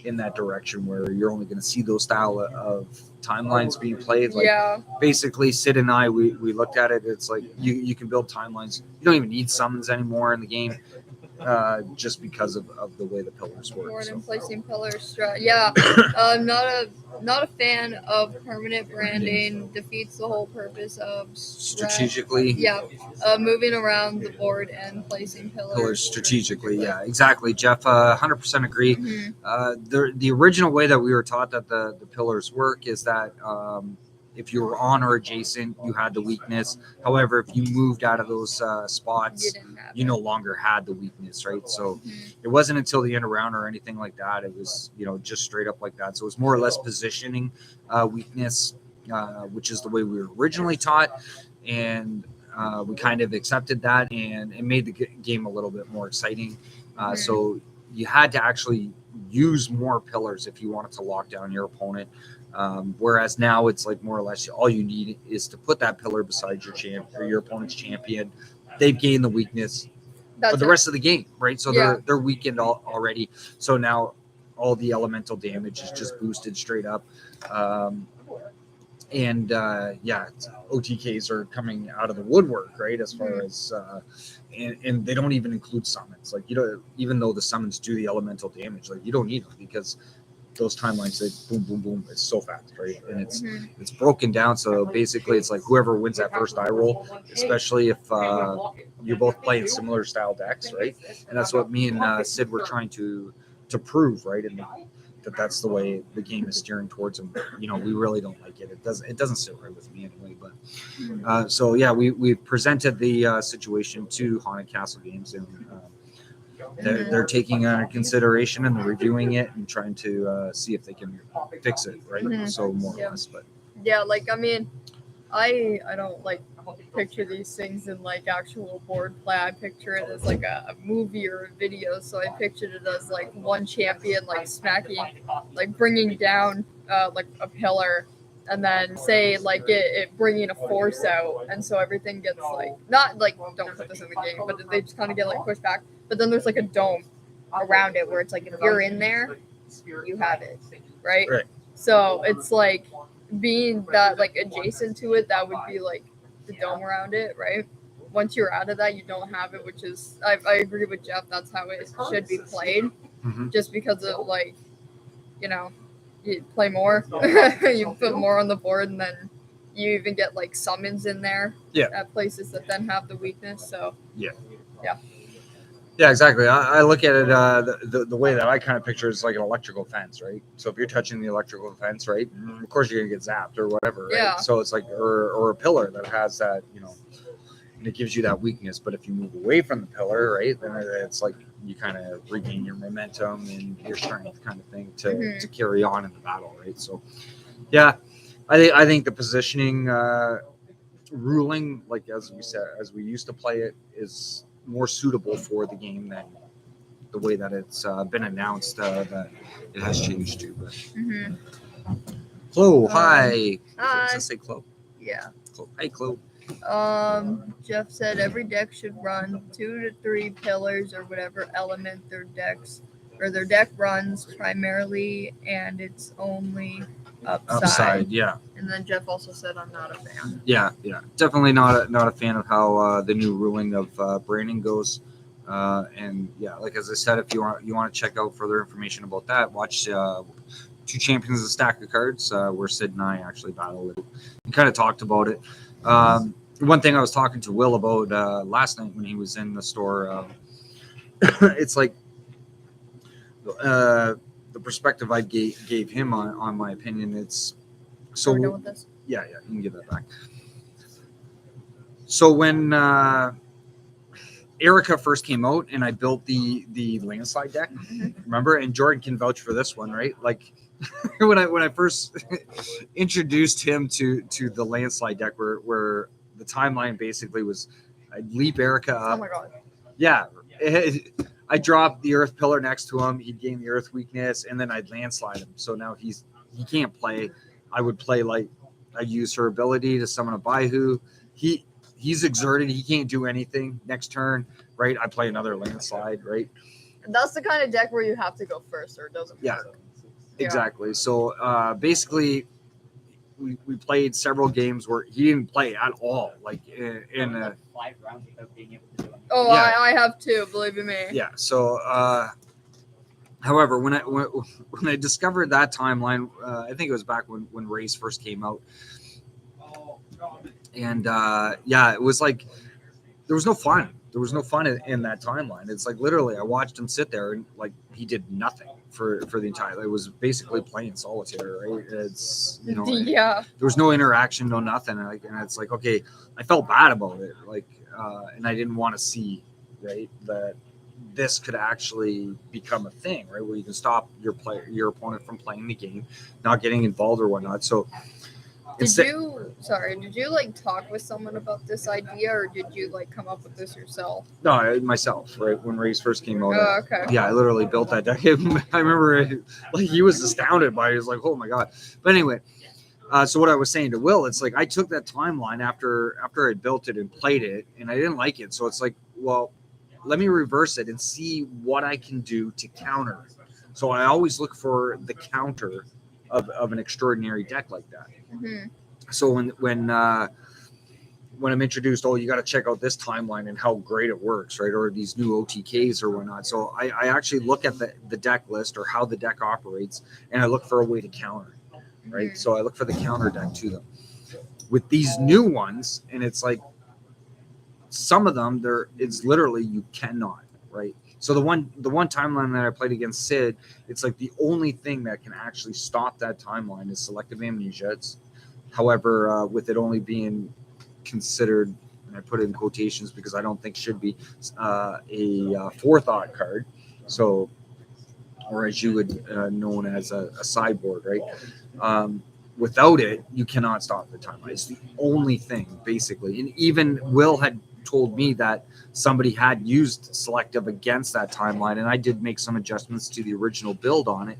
Speaker 2: in that direction where you're only going to see those style of timelines being played. Like basically Sid and I, we looked at it. It's like you can build timelines. You don't even need summons anymore in the game. just because of the way the pillars work.
Speaker 1: Board
Speaker 2: So.
Speaker 1: and placing pillars. Yeah, not a fan of permanent branding. Defeats the whole purpose of
Speaker 2: Strategically.
Speaker 1: Yeah, moving around the board and placing pillars
Speaker 2: strategically. Yeah, exactly, Jeff. 100% agree.
Speaker 1: Mm-hmm.
Speaker 2: The original way that we were taught that the pillars work is that if you were on or adjacent, you had the weakness. However, if you moved out of those spots, you no longer had the weakness, right? So it wasn't until the end of round or anything like that. It was, just straight up like that. So it was more or less positioning weakness, which is the way we were originally taught. And we kind of accepted that, and it made the game a little bit more exciting. So you had to actually use more pillars if you wanted to lock down your opponent. Whereas now it's like more or less all you need is to put that pillar beside your opponent's champion. They've gained the weakness for the rest of the game, right? So they're weakened already. So now all the elemental damage is just boosted straight up. OTKs are coming out of the woodwork, right? As far as and they don't even include summons. Like, even though the summons do the elemental damage, like, you don't need them because those timelines, they boom, boom, boom. It's so fast, right? And it's broken down. So basically, it's like whoever wins that first die roll, especially if you're both playing similar style decks, right? And that's what me and Sid were trying to prove, right? And that's the way the game is steering towards them. We really don't like it. It doesn't sit right with me anyway. But so yeah, we presented the situation to Haunted Castle Games, and they're taking it under consideration, and they're reviewing it and trying to see if they can fix it, right? So more or less, but
Speaker 1: yeah, like, I mean, I don't like picture these things in like actual board play. I picture it as like a movie or a video. So I pictured it as like one champion like smacking, like bringing down like a pillar, and then say like it bringing a force out, and so everything gets like, not like, don't put this in the game, but they just kind of get like pushed back. But then there's like a dome around it where it's like if you're in there, you have it, right? So it's like being that like adjacent to it, that would be like the dome around it, right? Once you're out of that, you don't have it, which is I agree with Jeff. That's how it should be played, just because of like, you play more, you put more on the board, and then you even get like summons in there at places that then have the weakness. So
Speaker 2: yeah, exactly. I look at it the way that I kind of picture is like an electrical fence, right? So if you're touching the electrical fence, right, of course you're gonna get zapped or whatever, right?
Speaker 1: Yeah.
Speaker 2: So it's like or a pillar that has that, and it gives you that weakness. But if you move away from the pillar, right, then it's like you kind of regain your momentum and your strength, kind of thing, to carry on in the battle, right? So yeah, I think the positioning ruling, like as we used to play it, is more suitable for the game than the way that it's been announced that it has changed to. But Chloe, hi. Does that say Chloe?
Speaker 1: Yeah.
Speaker 2: Chloe. Hey, Chloe.
Speaker 1: Jeff said every deck should run 2 to 3 pillars or whatever element their deck runs primarily, and it's only upside.
Speaker 2: Yeah.
Speaker 1: And then Jeff also said, I'm not a fan.
Speaker 2: Yeah, definitely not a fan of how the new ruling of branding goes. And yeah, like as I said, if you want to check out further information about that, watch Two Champions, a Stack of Cards, where Sid and I actually battled it and kind of talked about it. One thing I was talking to Will about last night when he was in the store, it's like the perspective I gave him on my opinion. It's so
Speaker 1: Are we done with this?
Speaker 2: Yeah, you can give that back. So when Erica first came out and I built the landslide deck, remember? And Jordan can vouch for this one, right? Like when I first introduced him to the landslide deck, where the timeline basically was, I'd leap Erica up.
Speaker 1: Oh my god.
Speaker 2: Yeah. I dropped the earth pillar next to him. He'd gain the earth weakness, and then I'd landslide him. So now he can't play. I would play like I use her ability to summon a Baihu. He's exerted. He can't do anything next turn, right? I play another landslide, right?
Speaker 1: And that's the kind of deck where you have to go first, or it doesn't.
Speaker 2: Yeah, exactly. So basically, we played several games where he didn't play at all. Like in
Speaker 4: like 5 rounds without being able to do anything.
Speaker 1: Oh,
Speaker 2: Yeah.
Speaker 1: I have too, believe you me.
Speaker 2: yeah. So, however, when I discovered that timeline, I think it was back when Race first came out, and yeah, it was like there was no fun. There was no fun in that timeline. It's like literally, I watched him sit there and like he did nothing for the entire. It was basically playing solitaire, right? It's
Speaker 1: Yeah.
Speaker 2: there was no interaction, no nothing. And it's like, okay, I felt bad about it, like, and I didn't want to see, right, that this could actually become a thing, right, where you can stop your opponent from playing the game, not getting involved or whatnot. So
Speaker 1: Did you like talk with someone about this idea, or did you like come up with this yourself?
Speaker 2: No, myself, right, when Race first came out.
Speaker 1: Oh, okay.
Speaker 2: Yeah, I literally built that deck. I remember like he was astounded by it. He was like, oh my god. But anyway, so what I was saying to Will, it's like I took that timeline after I built it and played it, and I didn't like it. So it's like, well, let me reverse it and see what I can do to counter. So I always look for the counter of an extraordinary deck like that.
Speaker 1: Mm-hmm.
Speaker 2: So when I'm introduced, oh, you got to check out this timeline and how great it works, right? Or these new OTKs or whatnot. So I actually look at the deck list or how the deck operates, and I look for a way to counter, right?
Speaker 1: Mm-hmm.
Speaker 2: So I look for the counter deck to them. With these new ones, and it's like some of them, it's literally you cannot, right? So the one timeline that I played against Sid, it's like the only thing that can actually stop that timeline is selective amnesia. However, with it only being considered, and I put it in quotations because I don't think should be a forethought card. So, or as you would known as a sideboard, right? Without it, you cannot stop the timeline. It's the only thing, basically. And even Will had told me that somebody had used selective against that timeline, and I did make some adjustments to the original build on it.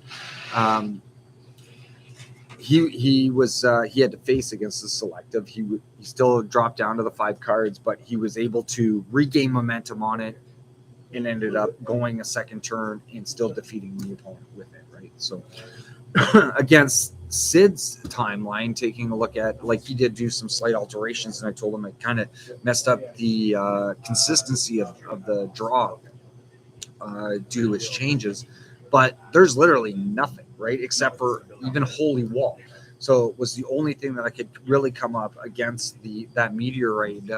Speaker 2: He had to face against the selective. He still dropped down to the 5 cards, but he was able to regain momentum on it and ended up going a second turn and still defeating the opponent with it, right? So against Sid's timeline, taking a look at, like, he did do some slight alterations, and I told him it kind of messed up the consistency of the draw due to its changes. But there's literally nothing, right, except for even Holy Wall. So it was the only thing that I could really come up against that Meteorite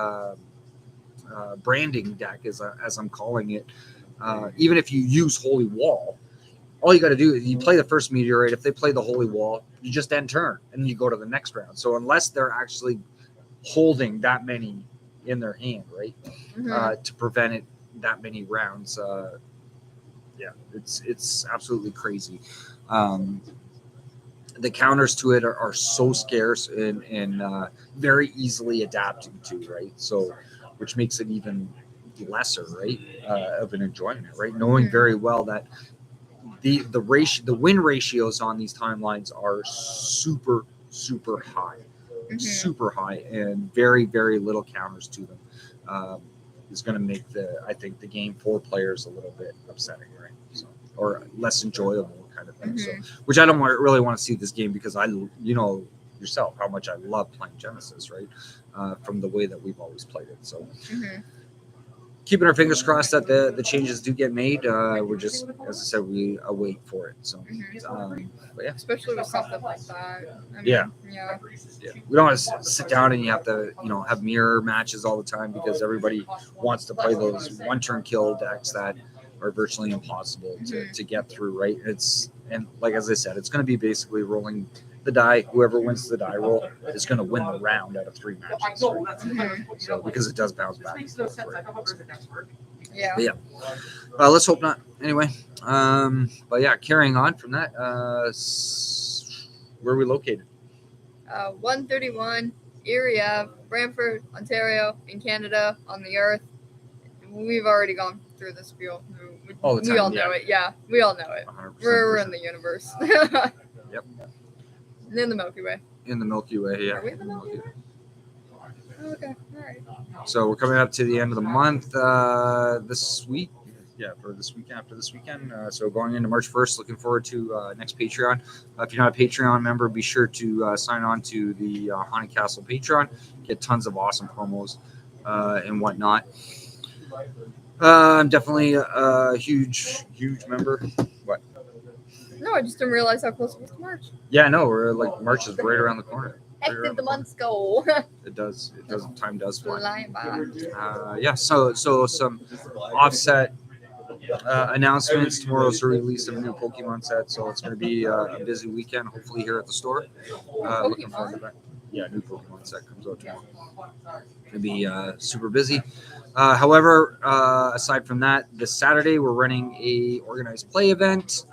Speaker 2: branding deck, as I'm calling it. Even if you use Holy Wall, all you got to do is you play the first Meteorite. If they play the Holy Wall, you just end turn, and you go to the next round. So unless they're actually holding that many in their hand, right,
Speaker 1: Mm-hmm.
Speaker 2: to prevent it that many rounds, yeah, it's absolutely crazy. The counters to it are so scarce and very easily adapted to, right? So, which makes it even lesser, right, of an enjoyment, right? Knowing very well that the win ratios on these timelines are super high, super high, and very little counters to them. Is going to make I think the game for players a little bit upsetting, right? So, or less enjoyable kind of thing. So, which I don't really want to see this game, because yourself how much I love playing Genesis, right? From the way that we've always played it. So keeping our fingers crossed that the changes do get made. We're just, as I said, we await for it. So, but yeah.
Speaker 1: Especially with something like that. I mean,
Speaker 2: Yeah.
Speaker 1: Yeah.
Speaker 2: We don't want to sit down and you have to, have mirror matches all the time, because everybody wants to play those one-turn kill decks that are virtually impossible to get through, right? And like, as I said, it's going to be basically rolling the die. Whoever wins the die roll is going to win the round out of 3 matches. Right? So, because it does bounce back.
Speaker 1: Yeah.
Speaker 2: But yeah. Let's hope not. Anyway, but yeah, carrying on from that, where are we located?
Speaker 1: 131 Erie Ave, Brantford, Ontario, in Canada, on the Earth. We've already gone through this spiel.
Speaker 2: All the time,
Speaker 1: we all know it. Yeah, we all know it.
Speaker 2: 100%.
Speaker 1: We're in the universe.
Speaker 2: Yep.
Speaker 1: In the Milky Way.
Speaker 2: In the Milky Way, yeah.
Speaker 1: Are we in the Milky Way? Oh, okay, all right.
Speaker 2: So we're coming up to the end of the month this week. for this weekend, after this weekend. So going into March 1st, looking forward to next Patreon. If you're not a Patreon member, be sure to sign on to the Haunted Castle Patreon. Get tons of awesome promos and whatnot. I'm definitely a huge member. What?
Speaker 1: No, I just didn't realize how close it was to March.
Speaker 2: Yeah, no, we're like March is right around the corner.
Speaker 1: Heck, did the months go?
Speaker 2: It does. Time does fly.
Speaker 1: Flying by.
Speaker 2: So some offset announcements. Tomorrow's the release of a new Pokemon set, so it's going to be a busy weekend. Hopefully here at the store. Looking forward to that. Yeah, new Pokemon set comes out tomorrow. Going to be super busy. However, aside from that, this Saturday we're running a organized play event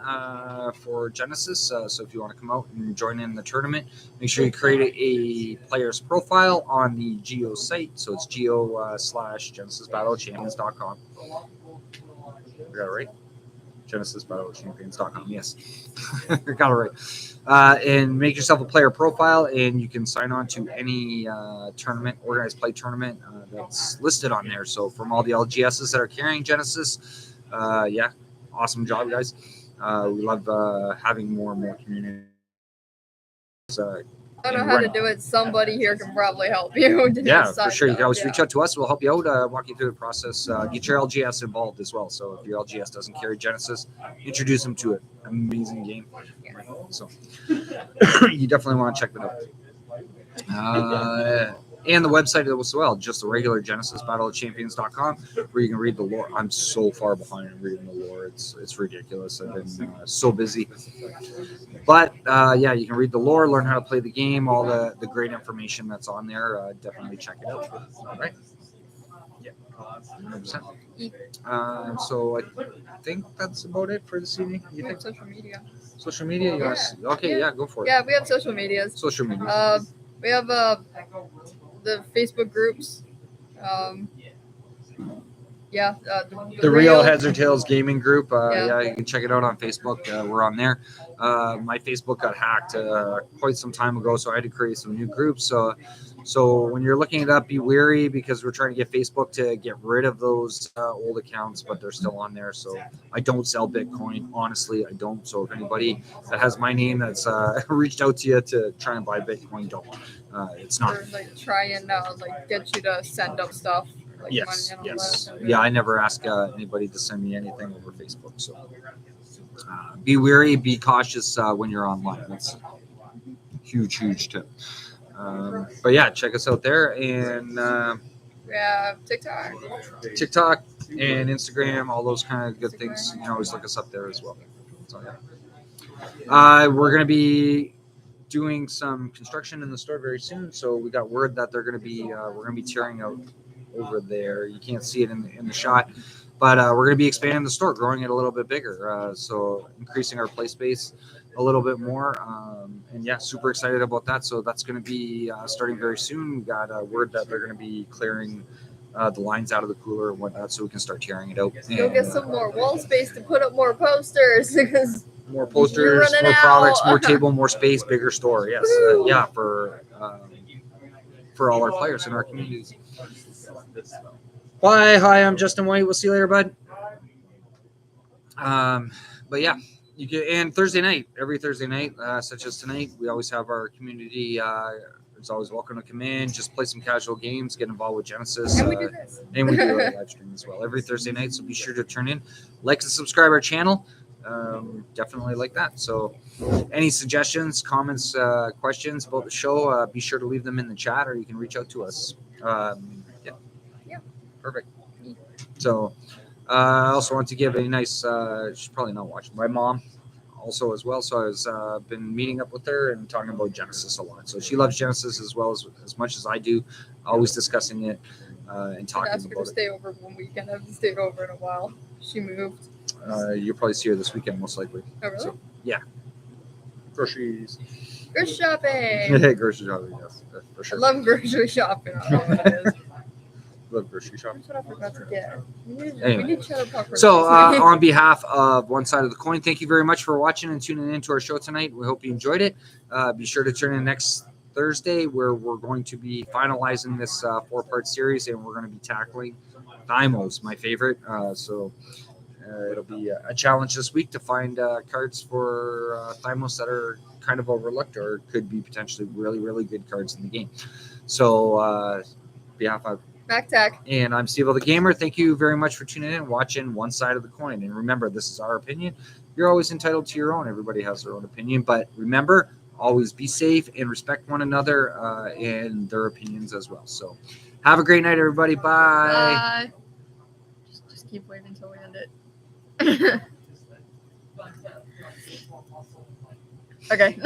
Speaker 2: for Genesis. So if you want to come out and join in the tournament, make sure you create a player's profile on the Geo site. So it's geo/GenesisBattleChampions.com. I got it right? GenesisBattleChampions.com. Yes, I got it right. And make yourself a player profile, and you can sign on to any tournament, organized play tournament that's listed on there. So from all the LGSs that are carrying Genesis, awesome job, guys. We love having more and more community.
Speaker 1: I don't know how to do it. Somebody here can probably help you.
Speaker 2: Yeah, for sure. You can always reach out to us. We'll help you out, walk you through the process, get your LGS involved as well. So if your LGS doesn't carry Genesis, introduce them to it. Amazing game. So you definitely want to check that out. And the website as well, just the regular GenesisBattleChampions.com, where you can read the lore. I'm so far behind in reading the lore. It's ridiculous. I've been so busy. But, you can read the lore, learn how to play the game, all the great information that's on there. Definitely check it out. All right? Yeah. 100%. So I think that's about it for this evening. You think?
Speaker 1: Social media.
Speaker 2: Social media? Yes. Okay, yeah, go for it.
Speaker 1: Yeah, we have social medias.
Speaker 2: Social media.
Speaker 1: We have the Facebook groups.
Speaker 2: The Real Heads or Tails Gaming Group. You can check it out on Facebook. We're on there. My Facebook got hacked quite some time ago, so I had to create some new groups. So when you're looking it up, be wary, because we're trying to get Facebook to get rid of those old accounts, but they're still on there. So I don't sell Bitcoin. Honestly, I don't. So if anybody that has my name that's reached out to you to try and buy Bitcoin, don't. It's not.
Speaker 1: Or try and get you to send up stuff.
Speaker 2: Yes. Yeah, I never ask anybody to send me anything over Facebook. So be wary, be cautious when you're online. That's a huge tip. But yeah, check us out there, and TikTok and Instagram, all those kind of good things. You can always look us up there as well. So we're gonna be doing some construction in the store very soon. So we got word that we're gonna be tearing out over there. You can't see it in the shot, but we're going to be expanding the store, growing it a little bit bigger, so increasing our play space a little bit more, and super excited about that. So that's going to be starting very soon. We got word that they're going to be clearing the lines out of the cooler and whatnot, so we can start tearing it out.
Speaker 1: Go get some more wall space to put up more posters, because
Speaker 2: more posters, more products, more table, more space, bigger store. Yes, for all our players in our communities. Bye. Hi, I'm Justin White. We'll see you later, bud. But yeah, you can. And Thursday night, every Thursday night, such as tonight, we always have our community. It's always welcome to come in, just play some casual games, get involved with Genesis.
Speaker 1: And we do this.
Speaker 2: And we do a live stream as well every Thursday night. So be sure to turn in, like and subscribe our channel. Definitely like that. So any suggestions, comments, questions about the show, be sure to leave them in the chat, or you can reach out to us. Perfect. So I also want to give a nice, she's probably not watching, my mom also as well. So I've been meeting up with her and talking about Genesis a lot. So she loves Genesis as well as much as I do, always discussing it and talking
Speaker 1: about it. I asked her to stay over one weekend. I haven't stayed over in a while. She moved.
Speaker 2: You'll probably see her this weekend, most likely.
Speaker 1: Oh, really?
Speaker 2: So, yeah. Groceries.
Speaker 1: Grocery shopping.
Speaker 2: Grocery shopping, yes, for sure.
Speaker 1: I love grocery shopping. I don't know what it is.
Speaker 2: Love grocery shopping.
Speaker 1: That's what I forgot to get.
Speaker 2: Anyway.
Speaker 1: We need cheddar popcorn.
Speaker 2: So on behalf of One Side of the Coin, thank you very much for watching and tuning into our show tonight. We hope you enjoyed it. Be sure to tune in next Thursday, where we're going to be finalizing this 4-part series, and we're going to be tackling Thymos, my favorite. It'll be a challenge this week to find cards for Thymos that are kind of overlooked or could be potentially really, really good cards in the game. So, behalf of
Speaker 1: Mack-Attack.
Speaker 2: And I'm Steve the Gamer. Thank you very much for tuning in and watching One Side of the Coin. And remember, this is our opinion. You're always entitled to your own. Everybody has their own opinion. But remember, always be safe and respect one another and their opinions as well. So have a great night, everybody. Bye.
Speaker 1: Just keep waiting until we end it. Okay.